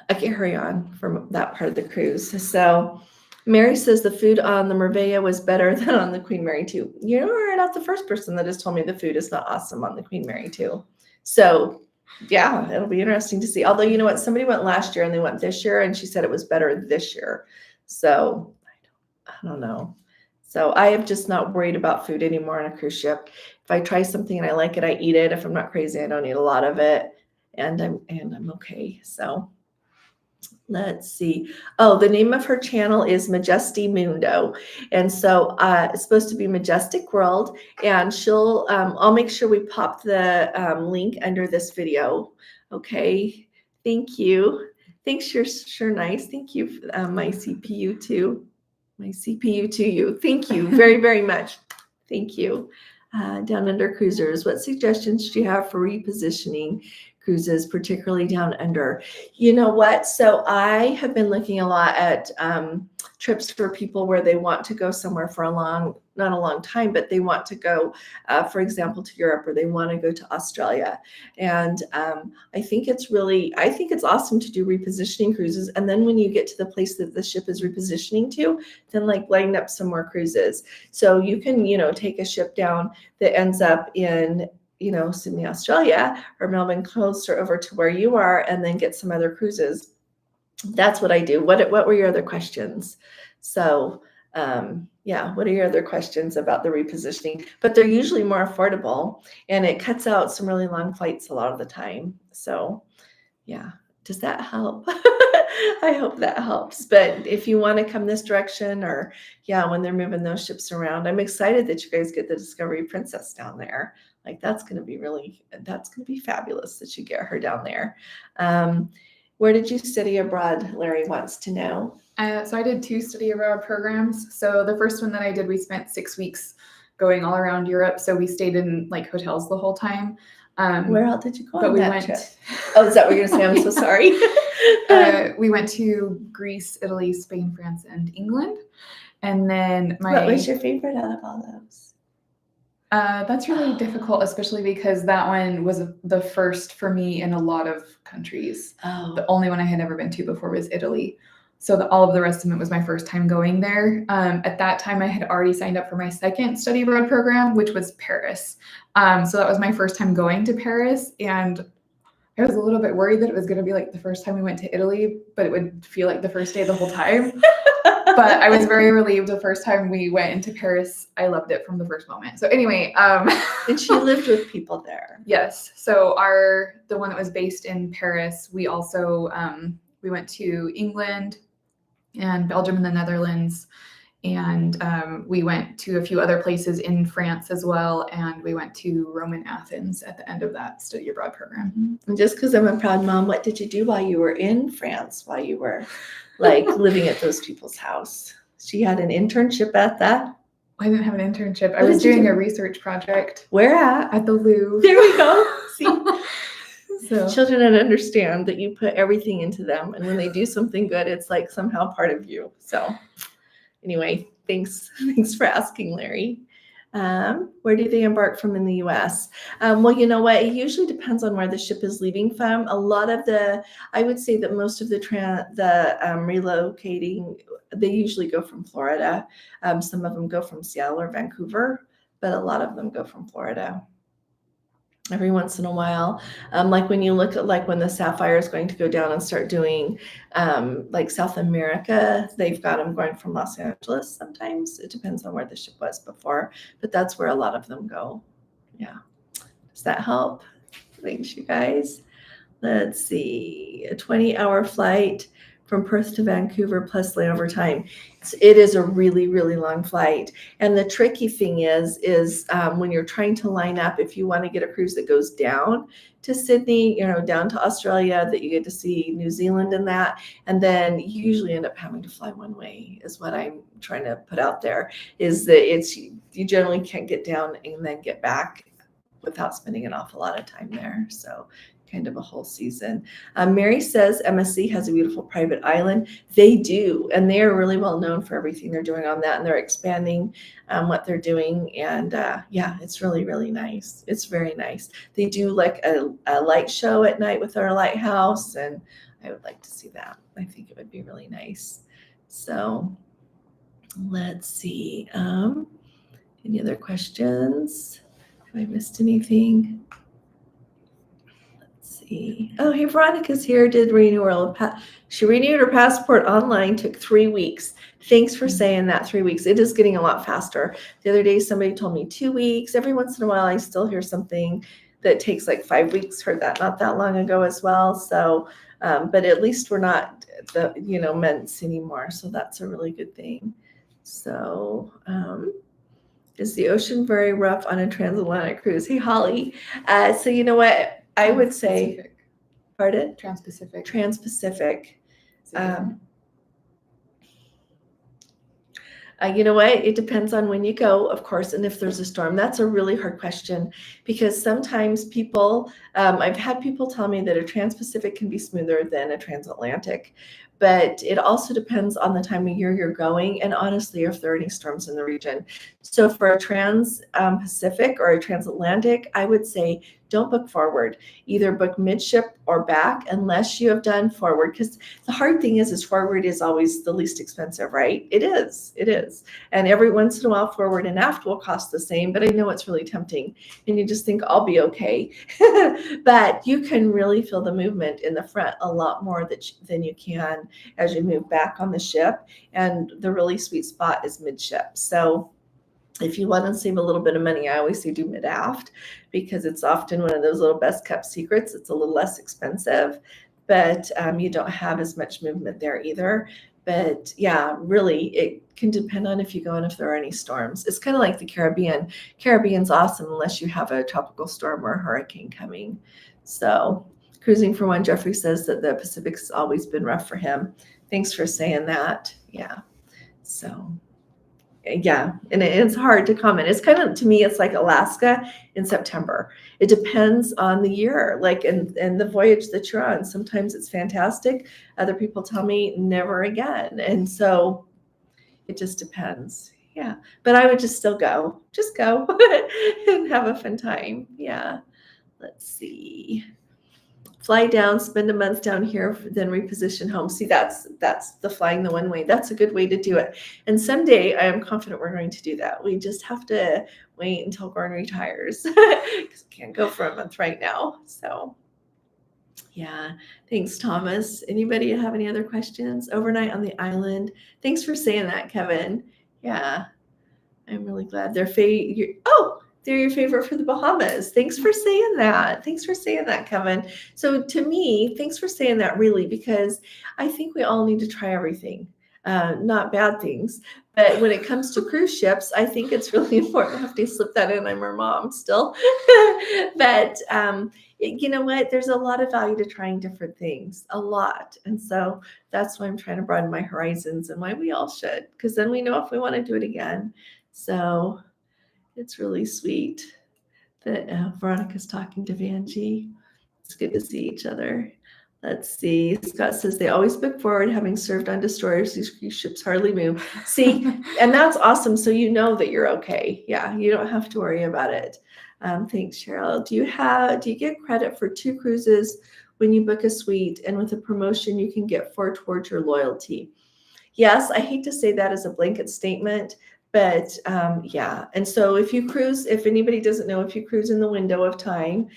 Speaker 1: I can hurry on from that part of the cruise. So Mary says the food on the Marbella was better than on the Queen Mary 2. You're not the first person that has told me the food is not awesome on the Queen Mary 2. So yeah, it'll be interesting to see. Although, you know what, somebody went last year and they went this year, and she said it was better this year. So I don't know. So I am just not worried about food anymore on a cruise ship. If I try something and I like it, I eat it. If I'm not crazy, I don't eat a lot of it, and I'm okay. So let's see. Oh, the name of her channel is Majesty Mundo. And so it's supposed to be Majestic World. And I'll make sure we pop the link under this video. Okay. Thank you. Thanks. You're sure nice. Thank you. My CPU too. My CPU to you. Thank you very, very much. Thank you. Down Under Cruisers, what suggestions do you have for repositioning cruises, particularly down under? You know what? So I have been looking a lot at trips for people where they want to go somewhere for not a long time, but they want to go, for example, to Europe, or they want to go to Australia. And I think it's awesome to do repositioning cruises. And then when you get to the place that the ship is repositioning to, then line up some more cruises. So you can, take a ship down that ends up in, Sydney, Australia, or Melbourne, closer over to where you are, and then get some other cruises. That's what I do. What were your other questions? So yeah, what are your other questions about the repositioning? But they're usually more affordable, and it cuts out some really long flights a lot of the time. So yeah, does that help? I hope that helps. But if you want to come this direction, or yeah, when they're moving those ships around, I'm excited that you guys get the Discovery Princess down there. Like that's going to be fabulous that you get her down there. Where did you study abroad? Larry wants to know.
Speaker 2: So I did 2 study abroad programs. So the first one that I did, we spent 6 weeks going all around Europe. So we stayed in like hotels the whole time.
Speaker 1: Where else did you go
Speaker 2: But
Speaker 1: on
Speaker 2: we
Speaker 1: that
Speaker 2: went.
Speaker 1: trip? Oh, is that what you're gonna say? I'm so sorry.
Speaker 2: We went to Greece, Italy, Spain, France, and England. And then
Speaker 1: What was your favorite out of all those?
Speaker 2: That's really difficult, especially because that one was the first for me in a lot of countries.
Speaker 1: Oh,
Speaker 2: The only one I had never been to before was Italy. So all of the rest of it was my first time going there. At that time, I had already signed up for my second study abroad program, which was Paris. So that was my first time going to Paris. And I was a little bit worried that it was going to be like the first time we went to Italy, but it would feel like the first day the whole time. But I was very relieved the first time we went into Paris. I loved it from the first moment. So anyway,
Speaker 1: and she lived with people there.
Speaker 2: Yes. So the one that was based in Paris, we also we went to England and Belgium and the Netherlands, and we went to a few other places in France as well, and we went to Rome and Athens at the end of that study abroad program.
Speaker 1: And just because I'm a proud mom, what did you do while you were in France, while you were like living at those people's house? She had an internship at that.
Speaker 2: I didn't have an internship. I
Speaker 1: What
Speaker 2: was
Speaker 1: did you
Speaker 2: doing
Speaker 1: do?
Speaker 2: a research project
Speaker 1: Where at?
Speaker 2: at the Louvre.
Speaker 1: There we go. See,
Speaker 2: So
Speaker 1: children don't understand that you put everything into them, and when they do something good, it's like somehow part of you. So anyway, thanks for asking, Larry. Where do they embark from in the U.S.? Well, you know what? It usually depends on where the ship is leaving from. I would say that most of the relocating, they usually go from Florida. Some of them go from Seattle or Vancouver, but a lot of them go from Florida. Every once in a while, like when you look at like when the Sapphire is going to go down and start doing like South America, they've got them going from Los Angeles. Sometimes it depends on where the ship was before, but that's where a lot of them go. Yeah. Does that help? Thanks, you guys. Let's see, a 20-hour flight from Perth to Vancouver plus layover time. It is a really, really long flight. And the tricky thing is when you're trying to line up, if you want to get a cruise that goes down to Sydney, down to Australia, that you get to see New Zealand and that, and then you usually end up having to fly one way, is what I'm trying to put out there, is that you generally can't get down and then get back without spending an awful lot of time there. So kind of a whole season. Mary says MSC has a beautiful private island. They do, and they are really well known for everything they're doing on that, and they're expanding what they're doing. And yeah, it's really, really nice. It's very nice. They do like a light show at night with our lighthouse, and I would like to see that. I think it would be really nice. So let's see. Any other questions? Have I missed anything? Oh, hey, Veronica's here. Did renewal. She renewed her passport online. Took 3 weeks. Thanks for saying that. 3 weeks. It is getting a lot faster. The other day, somebody told me 2 weeks. Every once in a while, I still hear something that takes like 5 weeks. Heard that not that long ago as well. So, but at least we're not the months anymore. So that's a really good thing. So, is the ocean very rough on a transatlantic cruise? Hey, Holly. So you know what? I would say, pardon?
Speaker 2: Transpacific.
Speaker 1: Transpacific. You know what? It depends on when you go, of course, and if there's a storm. That's a really hard question because sometimes people, I've had people tell me that a Transpacific can be smoother than a transatlantic, but it also depends on the time of year you're going and honestly if there are any storms in the region. So for a Trans-Pacific or a transatlantic, I would say don't book forward. Either book midship or back unless you have done forward, because the hard thing is forward is always the least expensive, right? It is. And every once in a while, forward and aft will cost the same, but I know it's really tempting. And you just think, I'll be okay. But you can really feel the movement in the front a lot more than you can as you move back on the ship. And the really sweet spot is midship. So if you want to save a little bit of money, I always say do mid-aft, because it's often one of those little best kept secrets. It's a little less expensive, but you don't have as much movement there either. But yeah, really, it can depend on if you go and if there are any storms. It's kind of like the Caribbean. Caribbean's awesome unless you have a tropical storm or a hurricane coming. So cruising for one, Jeffrey says that the Pacific's always been rough for him. Thanks for saying that. Yeah. So yeah, and it's hard to comment. It's kind of, to me, it's like Alaska in September. It depends on the year, like, and the voyage that you're on. Sometimes it's fantastic. Other people tell me never again. And so it just depends. Yeah, but I would just still go. Just go and have a fun time. Yeah. Let's see. Fly down, spend a month down here, then reposition home. See, that's the flying the one way. That's a good way to do it. And someday I am confident we're going to do that. We just have to wait until Gordon retires, because we can't go for a month right now. So yeah, thanks, Thomas. Anybody have any other questions? Overnight on the island. Thanks for saying that, Kevin. Yeah, I'm really glad they're they're your favorite for the Bahamas. Thanks for saying that. Thanks for saying that, Kevin. So to me, thanks for saying that, really, because I think we all need to try everything. Not bad things, but when it comes to cruise ships, I think it's really important. I have to slip that in. I'm her mom still. But you know what? There's a lot of value to trying different things, a lot. And so that's why I'm trying to broaden my horizons, and why we all should, because then we know if we want to do it again. So it's really sweet that Veronica's talking to Vanjie. It's good to see each other. Let's see. Scott says they always book forward, having served on destroyers. These cruise ships hardly move. See, and that's awesome. So you know that you're okay. Yeah, you don't have to worry about it. Thanks, Cheryl. Do you get credit for 2 cruises when you book a suite, and with a promotion you can get 4 towards your loyalty? Yes, I hate to say that as a blanket statement, but yeah. And so if you cruise, if anybody doesn't know, if you cruise in the window of time,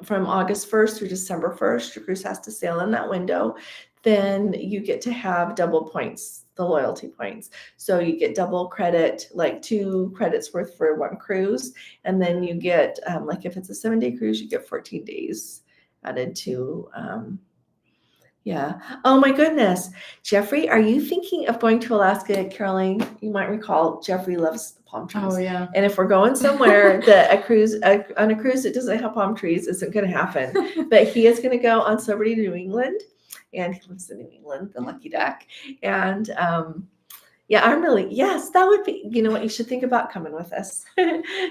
Speaker 1: from August 1st through December 1st, your cruise has to sail in that window, then you get to have double points, the loyalty points. So you get double credit, like 2 credits worth for 1 cruise. And then you get, like if it's a 7-day cruise, you get 14 days added to, yeah. Oh my goodness. Jeffrey, are you thinking of going to Alaska? Caroline, you might recall Jeffrey loves palm trees.
Speaker 2: Oh yeah.
Speaker 1: And if we're going somewhere that on a cruise that doesn't have palm trees, isn't going to happen. But he is going to go on Celebrity New England, and he lives in New England, the lucky duck. And yeah, yes, that would be, you know what, you should think about coming with us.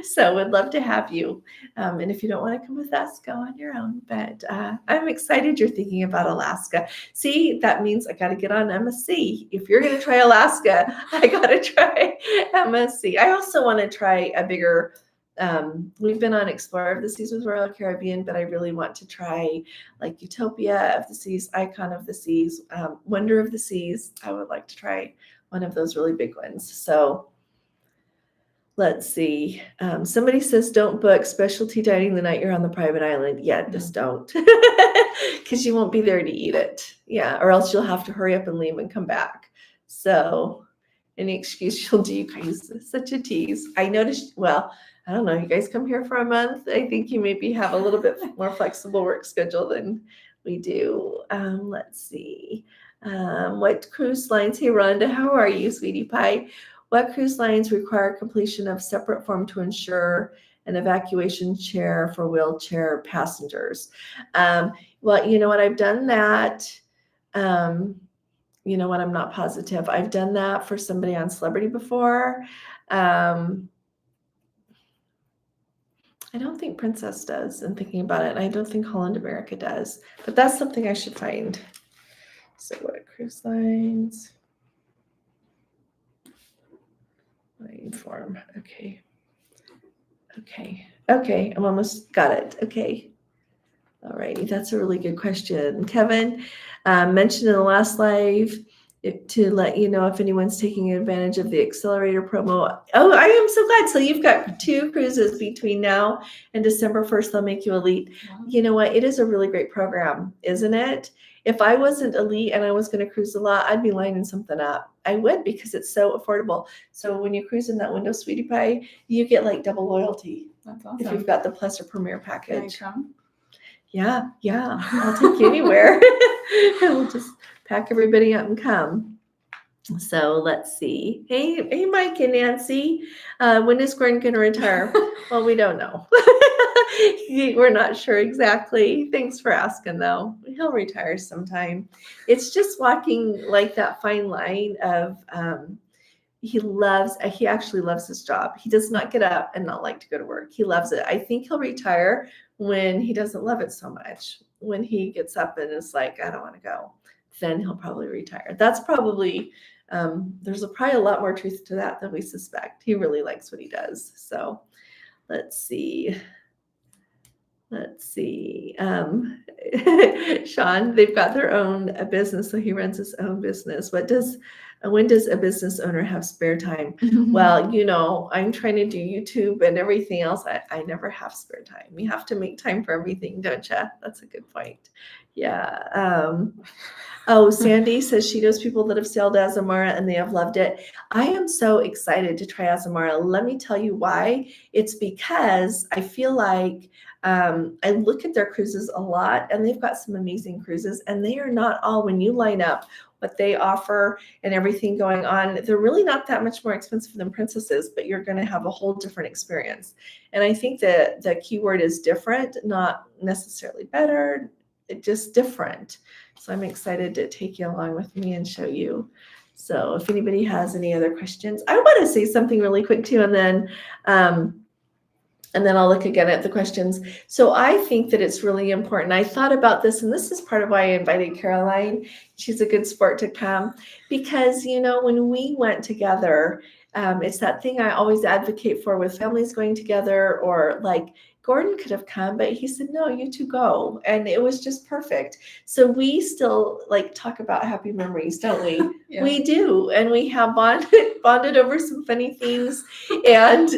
Speaker 1: So we'd love to have you. And if you don't want to come with us, go on your own. But I'm excited you're thinking about Alaska. See, that means I got to get on MSC. If you're going to try Alaska, I got to try MSC. I also want to try a bigger, we've been on Explorer of the Seas with Royal Caribbean, but I really want to try like Utopia of the Seas, Icon of the Seas, Wonder of the Seas. I would like to try one of those really big ones. So let's see. Somebody says don't book specialty dining the night you're on the private island. Yeah, just don't, because you won't be there to eat it. Yeah, or else you'll have to hurry up and leave and come back. So any excuse you'll do, you guys, such a tease. I noticed, well, I don't know, you guys come here for a month. I think you maybe have a little bit more flexible work schedule than we do. Let's see. What cruise lines? Hey, Rhonda, how are you, sweetie pie? What cruise lines require completion of separate form to ensure an evacuation chair for wheelchair passengers? Well, you know what? I've done that. You know what? I'm not positive. I've done that for somebody on Celebrity before. I don't think Princess does, and thinking about it, and I don't think Holland America does, but that's something I should find. So what cruise lines? Line form, okay. Okay. Okay. I'm almost got it. Okay. All righty. That's a really good question. Kevin mentioned in the last live to let you know if anyone's taking advantage of the accelerator promo. Oh, I am so glad. So you've got 2 cruises between now and December 1st. They'll make you elite.
Speaker 2: Wow.
Speaker 1: You know what? It is a really great program, isn't it? If I wasn't elite and I was going to cruise a lot, I'd be lining something up. I would, because it's so affordable. So when you cruise in that window, sweetie pie, you get like double loyalty
Speaker 2: That's
Speaker 1: if
Speaker 2: awesome.
Speaker 1: you've got the Plus or Premier
Speaker 2: Can I
Speaker 1: package.
Speaker 2: come?
Speaker 1: Yeah, I'll take you anywhere. We'll just pack everybody up and come. So let's see. Hey, Mike and Nancy. When is Gordon going to retire? Well, we don't know. We're not sure exactly. Thanks for asking, though. He'll retire sometime. It's just walking like that fine line of he actually loves his job. He does not get up and not like to go to work. He loves it. I think he'll retire when he doesn't love it so much. When he gets up and is like, I don't want to go, then he'll probably retire. That's probably there's probably a lot more truth to that than we suspect. He really likes what he does. So let's see. Sean, they've got their own business, so he runs his own business. When does a business owner have spare time? Well, I'm trying to do YouTube and everything else. I never have spare time. You have to make time for everything, don't you? That's a good point. Yeah. Sandy says she knows people that have sailed Azamara and they have loved it. I am so excited to try Azamara. Let me tell you why. It's because I feel like I look at their cruises a lot, and they've got some amazing cruises, and they are not all, when you line up what they offer and everything going on, they're really not that much more expensive than Princesses, but you're going to have a whole different experience. And I think that the key word is different, not necessarily better, just different. So I'm excited to take you along with me and show you. So if anybody has any other questions, I want to say something really quick too, and then I'll look again at the questions. So I think that it's really important. I thought about this, and this is part of why I invited Caroline. She's a good sport to come, because, when we went together, it's that thing I always advocate for with families going together, or like Gordon could have come, but he said, no, you two go. And it was just perfect. So we still talk about happy memories, don't we?
Speaker 2: Yeah.
Speaker 1: We do. And we have bonded over some funny things. And,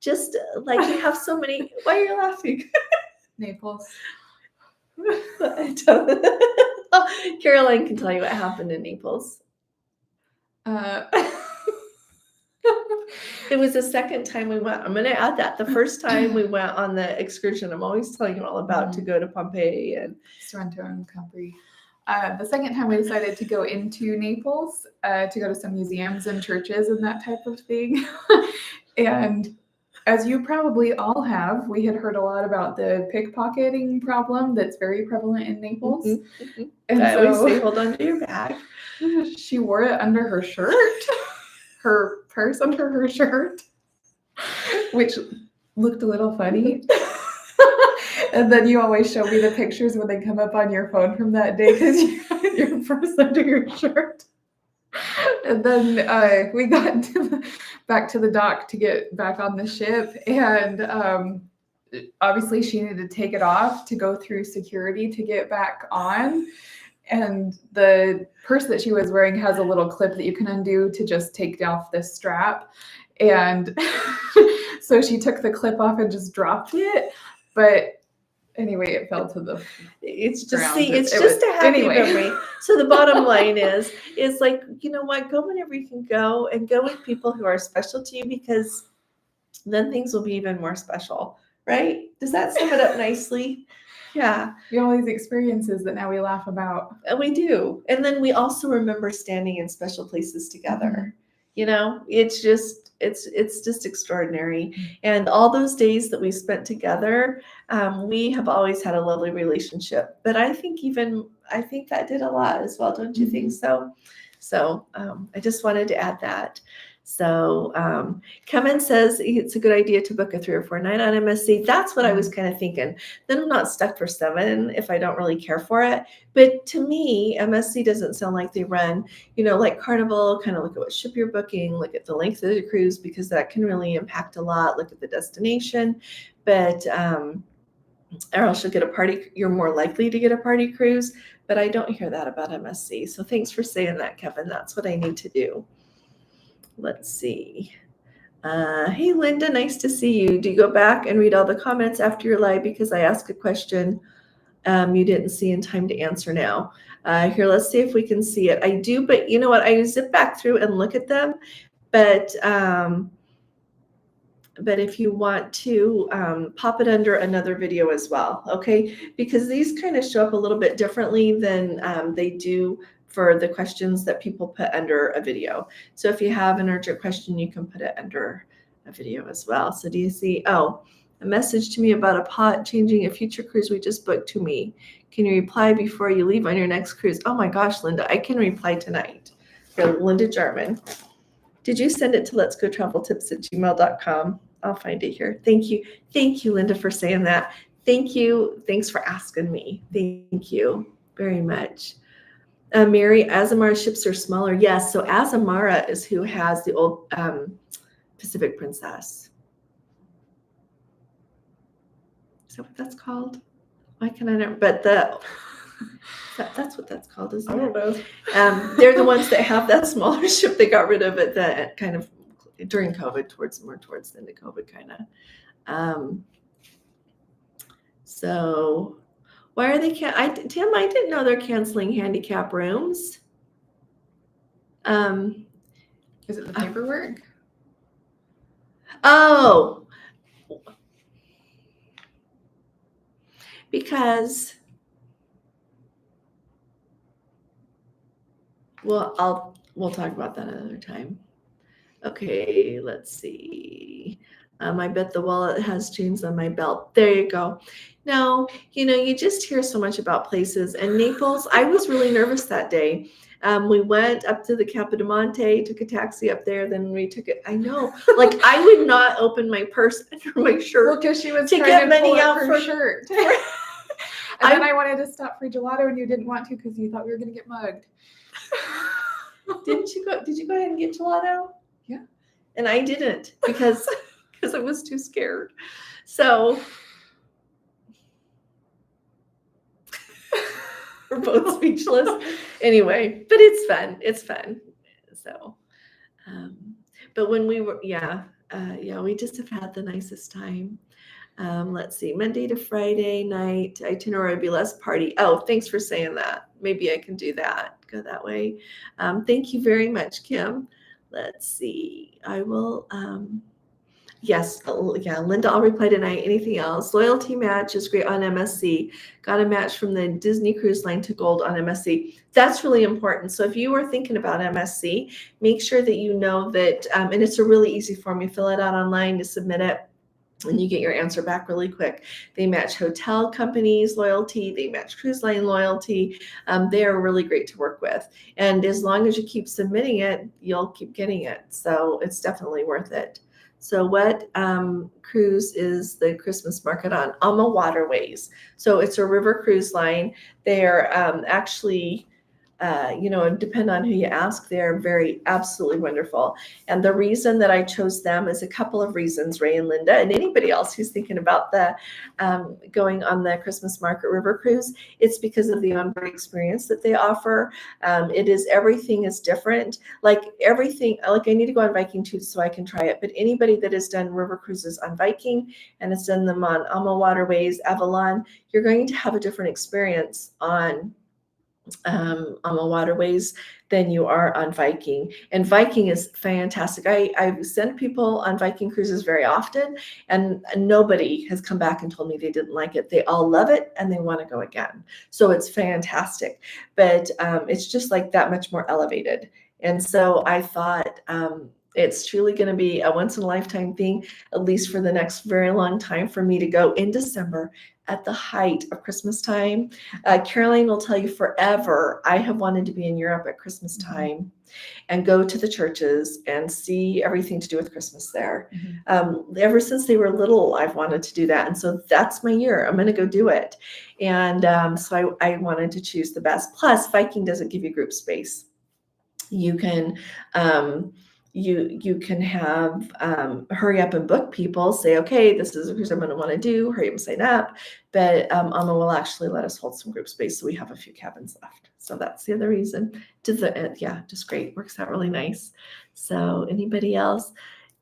Speaker 1: just we have so many. Why are you laughing?
Speaker 2: Naples.
Speaker 1: Caroline can tell you what happened in Naples. It was the second time we went. I'm going to add that. The first time we went on the excursion, I'm always telling you all about to go to Pompeii and
Speaker 2: Sorrento and Capri. The second time we decided to go into Naples to go to some museums and churches and that type of thing. And as you probably all have, we had heard a lot about the pickpocketing problem that's very prevalent in Naples.
Speaker 1: Mm-hmm.
Speaker 2: And
Speaker 1: I always say, hold on to your bag.
Speaker 2: She wore it under her shirt, her purse under her shirt, which looked a little funny. And then you always show me the pictures when they come up on your phone from that day, because you had your purse under your shirt. And then we got back to the dock to get back on the ship, and obviously she needed to take it off to go through security to get back on. And the purse that she was wearing has a little clip that you can undo to just take off the strap. And so she took the clip off and just dropped it. But anyway, it fell to the
Speaker 1: It's just
Speaker 2: ground.
Speaker 1: It's just a happy memory. So the bottom line is you know what? Go whenever you can go, and go with people who are special to you, because then things will be even more special, right? Does that sum it up nicely? Yeah.
Speaker 2: We have all these experiences that now we laugh about.
Speaker 1: And we do. And then we also remember standing in special places together. Mm-hmm. It's just extraordinary. Mm-hmm. And all those days that we spent together, we have always had a lovely relationship. But I think that did a lot as well. Don't you think so? So I just wanted to add that. So Kevin says it's a good idea to book a 3 or 4 night on MSC. That's what I was kind of thinking. Then I'm not stuck for 7 if I don't really care for it. But to me, MSC doesn't sound like they run, like Carnival. Kind of look at what ship you're booking, look at the length of the cruise, because that can really impact a lot. Look at the destination. But or else you'll get a party. You're more likely to get a party cruise. But I don't hear that about MSC. So thanks for saying that, Kevin. That's what I need to do. Let's see. Hey, Linda, nice to see you. Do you go back and read all the comments after your live because I asked a question you didn't see in time to answer now? Here, let's see if we can see it. I do, but you know what? I zip back through and look at them. But if you want to pop it under another video as well, okay? Because these kind of show up a little bit differently than they do for the questions that people put under a video. So if you have an urgent question, you can put it under a video as well. So do you see, a message to me about a pot changing a future cruise we just booked to me. Can you reply before you leave on your next cruise? Oh my gosh, Linda, I can reply tonight. Linda Jarman. Did you send it to letsgotraveltips@gmail.com? I'll find it here. Thank you. Thank you, Linda, for saying that. Thank you. Thanks for asking me. Thank you very much. Mary, Azamara ships are smaller. Yes, so Azamara is who has the old Pacific Princess. Is that what that's called? Why can I not? But that's what that's called, isn't it? I don't know. They're the ones that have that smaller ship. They got rid of it that kind of during COVID, towards the end of COVID, kind of. So. Why are they Tim, I didn't know they're canceling handicap rooms.
Speaker 2: Is it the paperwork?
Speaker 1: Oh, because we'll talk about that another time. Okay, let's see. I bet the wallet has chains on my belt. There you go. No, you just hear so much about places. And Naples, I was really nervous that day. We went up to the Capo di Monte, took a taxi up there, then we took it. I know, like I would not open my purse under my shirt
Speaker 2: because she was
Speaker 1: to
Speaker 2: trying
Speaker 1: get
Speaker 2: to
Speaker 1: money
Speaker 2: pull
Speaker 1: out
Speaker 2: her
Speaker 1: for
Speaker 2: shirt. And then I wanted to stop for gelato, and you didn't want to because you thought we were going to get mugged.
Speaker 1: Did you go ahead and get gelato?
Speaker 2: Yeah.
Speaker 1: And I didn't because I was too scared. So we're both speechless. Anyway, but it's fun. It's fun. So, but when we were, we just have had the nicest time. Let's see, Monday to Friday night itinerary would be less party. Oh, thanks for saying that. Maybe I can do that. Go that way. Thank you very much, Kim. Let's see. I will. Yes, Linda, I'll reply tonight. Anything else? Loyalty match is great on MSC. Got a match from the Disney Cruise Line to gold on MSC. That's really important. So if you are thinking about MSC, make sure that you know that, and it's a really easy form. You fill it out online to submit it, and you get your answer back really quick. They match hotel companies loyalty. They match cruise line loyalty. They are really great to work with. And as long as you keep submitting it, you'll keep getting it. So it's definitely worth it. So what cruise is the Christmas market on? Alma Waterways. So it's a river cruise line. They're actually, depend on who you ask, they're absolutely wonderful. And the reason that I chose them is a couple of reasons, Ray and Linda, and anybody else who's thinking about the going on the Christmas market river cruise. It's because of the onboard experience that they offer. Everything is different. Like everything, like I need to go on Viking too so I can try it. But anybody that has done river cruises on Viking and has done them on Alma Waterways, Avalon, you're going to have a different experience on Alma Waterways than you are on Viking. And Viking is fantastic. I send people on Viking cruises very often, and nobody has come back and told me they didn't like it. They all love it and they want to go again. So it's fantastic, but it's just like that much more elevated. And so I thought It's truly going to be a once in a lifetime thing, at least for the next very long time, for me to go in December at the height of Christmas time. Caroline will tell you forever, I have wanted to be in Europe at Christmas time and go to the churches and see everything to do with Christmas there. Ever since they were little, I've wanted to do that. And so that's my year. I'm going to go do it. And so I wanted to choose the best. Plus, Viking doesn't give you group space. You can you can have hurry up and book people, say, okay, this is a cruise I'm going to want to do, hurry up and sign up. But Alma will actually let us hold some group space, so we have a few cabins left. So that's the other reason. Yeah, just great. Works out really nice. So anybody else?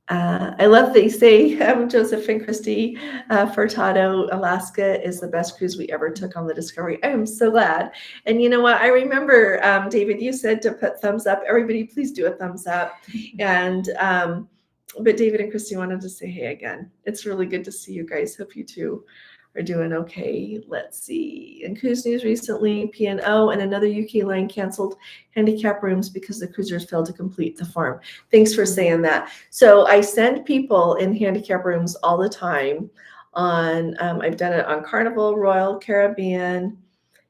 Speaker 1: I love that you say, Joseph and Christy, Furtado, Alaska is the best cruise we ever took on the Discovery. I am so glad. And you know what? I remember, David, you said to put thumbs up. Everybody, please do a thumbs up. And but David and Christy wanted to say hey again. It's really good to see you guys. Hope you two are doing okay. Let's see. In cruise news recently, P&O and another UK line canceled handicap rooms because the cruisers failed to complete the form. Thanks for saying that. So I send people in handicap rooms all the time on, I've done it on Carnival, Royal Caribbean,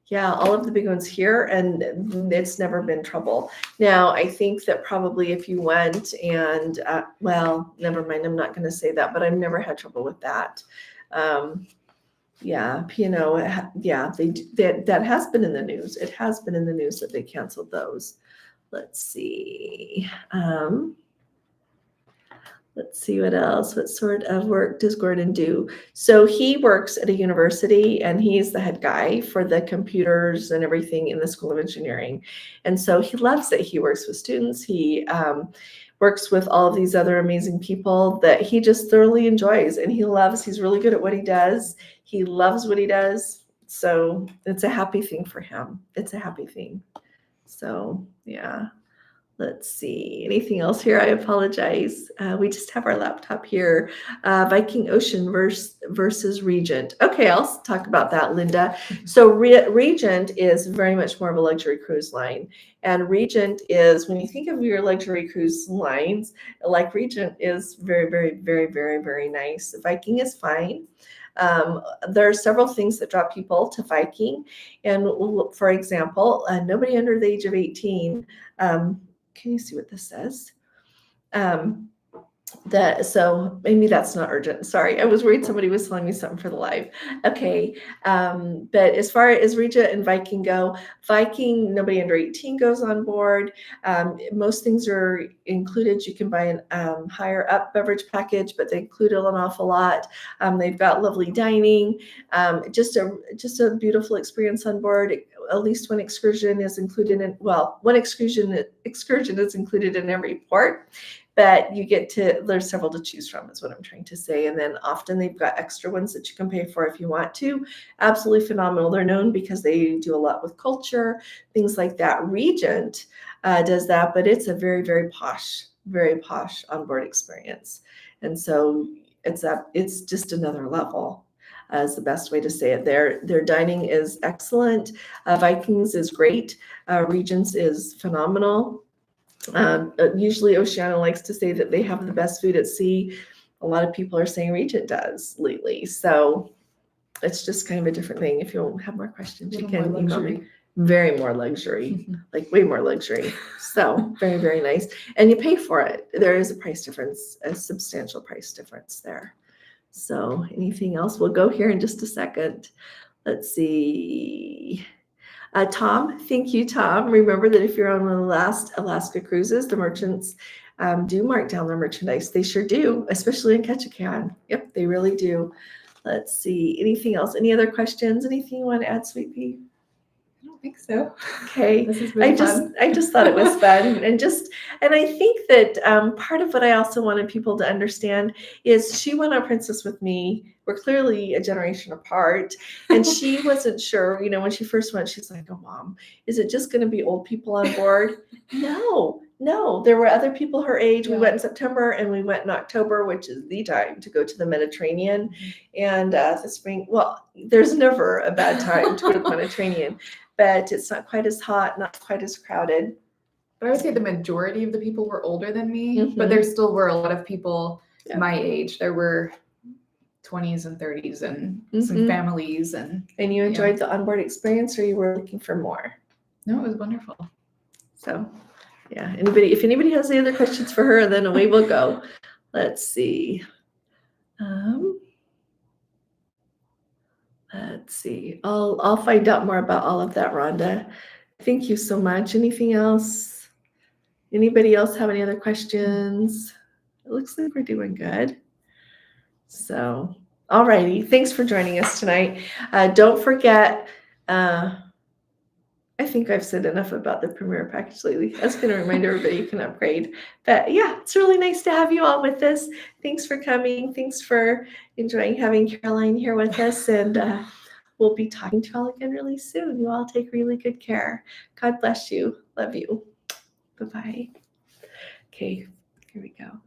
Speaker 1: yeah, all of the big ones here, and it's never been trouble. Now, I think that probably if you went and, well, never mind, I'm not going to say that, but I've never had trouble with that. Yeah, P&O, yeah, that has been in the news. It has been in the news that they canceled those. Let's see. Let's see what else. What sort of work does Gordon do? So he works at a university, and he's the head guy for the computers and everything in the School of Engineering. And so he loves it. He works with students. He works with all of these other amazing people that he just thoroughly enjoys, and he loves. He's really good at what he does. He loves what he does. So it's a happy thing for him. It's a happy thing. So yeah. Let's see. Anything else here? I apologize. We just have our laptop here. Viking Ocean versus Regent. Okay, I'll talk about that, Linda. So Regent is very much more of a luxury cruise line. And Regent is, when you think of your luxury cruise lines, like Regent is very, very, very, very, very nice. Viking is fine. There are several things that draw people to Viking. And for example, nobody under the age of 18, can you see what this says? So maybe that's not urgent. Sorry, I was worried somebody was telling me something for the live. Okay, but as far as Regent and Viking go, Viking, nobody under 18 goes on board. Most things are included. You can buy an higher up beverage package, but they include an awful lot. They've got lovely dining, just a beautiful experience on board. At least one excursion is included in, well, one excursion is included in every port, but you get to, there's several to choose from is what I'm trying to say. And then often they've got extra ones that you can pay for if you want to. Absolutely phenomenal. They're known because they do a lot with culture, things like that. Regent does that, but it's a very, very posh onboard experience. And so it's just another level. Is the best way to say it. Their dining is excellent. Vikings is great. Regents is phenomenal. Usually Oceana likes to say that they have the best food at sea. A lot of people are saying Regent does lately. So it's just kind of a different thing. If you have more questions, you can email me. Very more luxury, like way more luxury. So very, very nice. And you pay for it. There is a price difference, a substantial price difference there. So anything else? We'll go here in just a second. Let's see. Tom, thank you, Tom. Remember that if you're on one of the last Alaska cruises, the merchants do mark down their merchandise. They sure do, especially in Ketchikan. Yep, they really do. Let's see. Anything else? Any other questions? Anything you want to add, Sweet Pea?
Speaker 2: I don't think so.
Speaker 1: Okay.
Speaker 2: This has been fun.
Speaker 1: I just thought it was fun. And I think that part of what I also wanted people to understand is she went on Princess with me. We're clearly a generation apart. And she wasn't sure, when she first went, she's like, oh, Mom, is it just going to be old people on board? No, there were other people her age. Yeah. We went in September and we went in October, which is the time to go to the Mediterranean. And the spring, well, there's never a bad time to go to the Mediterranean. But it's not quite as hot, not quite as crowded.
Speaker 2: But I would say the majority of the people were older than me,
Speaker 1: Mhm.
Speaker 2: but there still were a lot of people
Speaker 1: Yeah.
Speaker 2: my age. There were 20s and 30s and some
Speaker 1: Mhm.
Speaker 2: families. And
Speaker 1: you enjoyed the onboard experience, or you were looking for more?
Speaker 2: no, it was wonderful.
Speaker 1: So, yeah. If anybody has any other questions for her, then away we'll go. Let's see. Let's see. I'll find out more about all of that, Rhonda. Thank you so much. Anything else? Anybody else have any other questions? It looks like we're doing good. So, all righty. Thanks for joining us tonight. Don't forget, I think I've said enough about the Premier package lately. I was going to remind everybody you can upgrade. But yeah, it's really nice to have you all with us. Thanks for coming. Thanks for enjoying having Caroline here with us. And we'll be talking to you all again really soon. You all take really good care. God bless you. Love you. Bye-bye. Okay, here we go.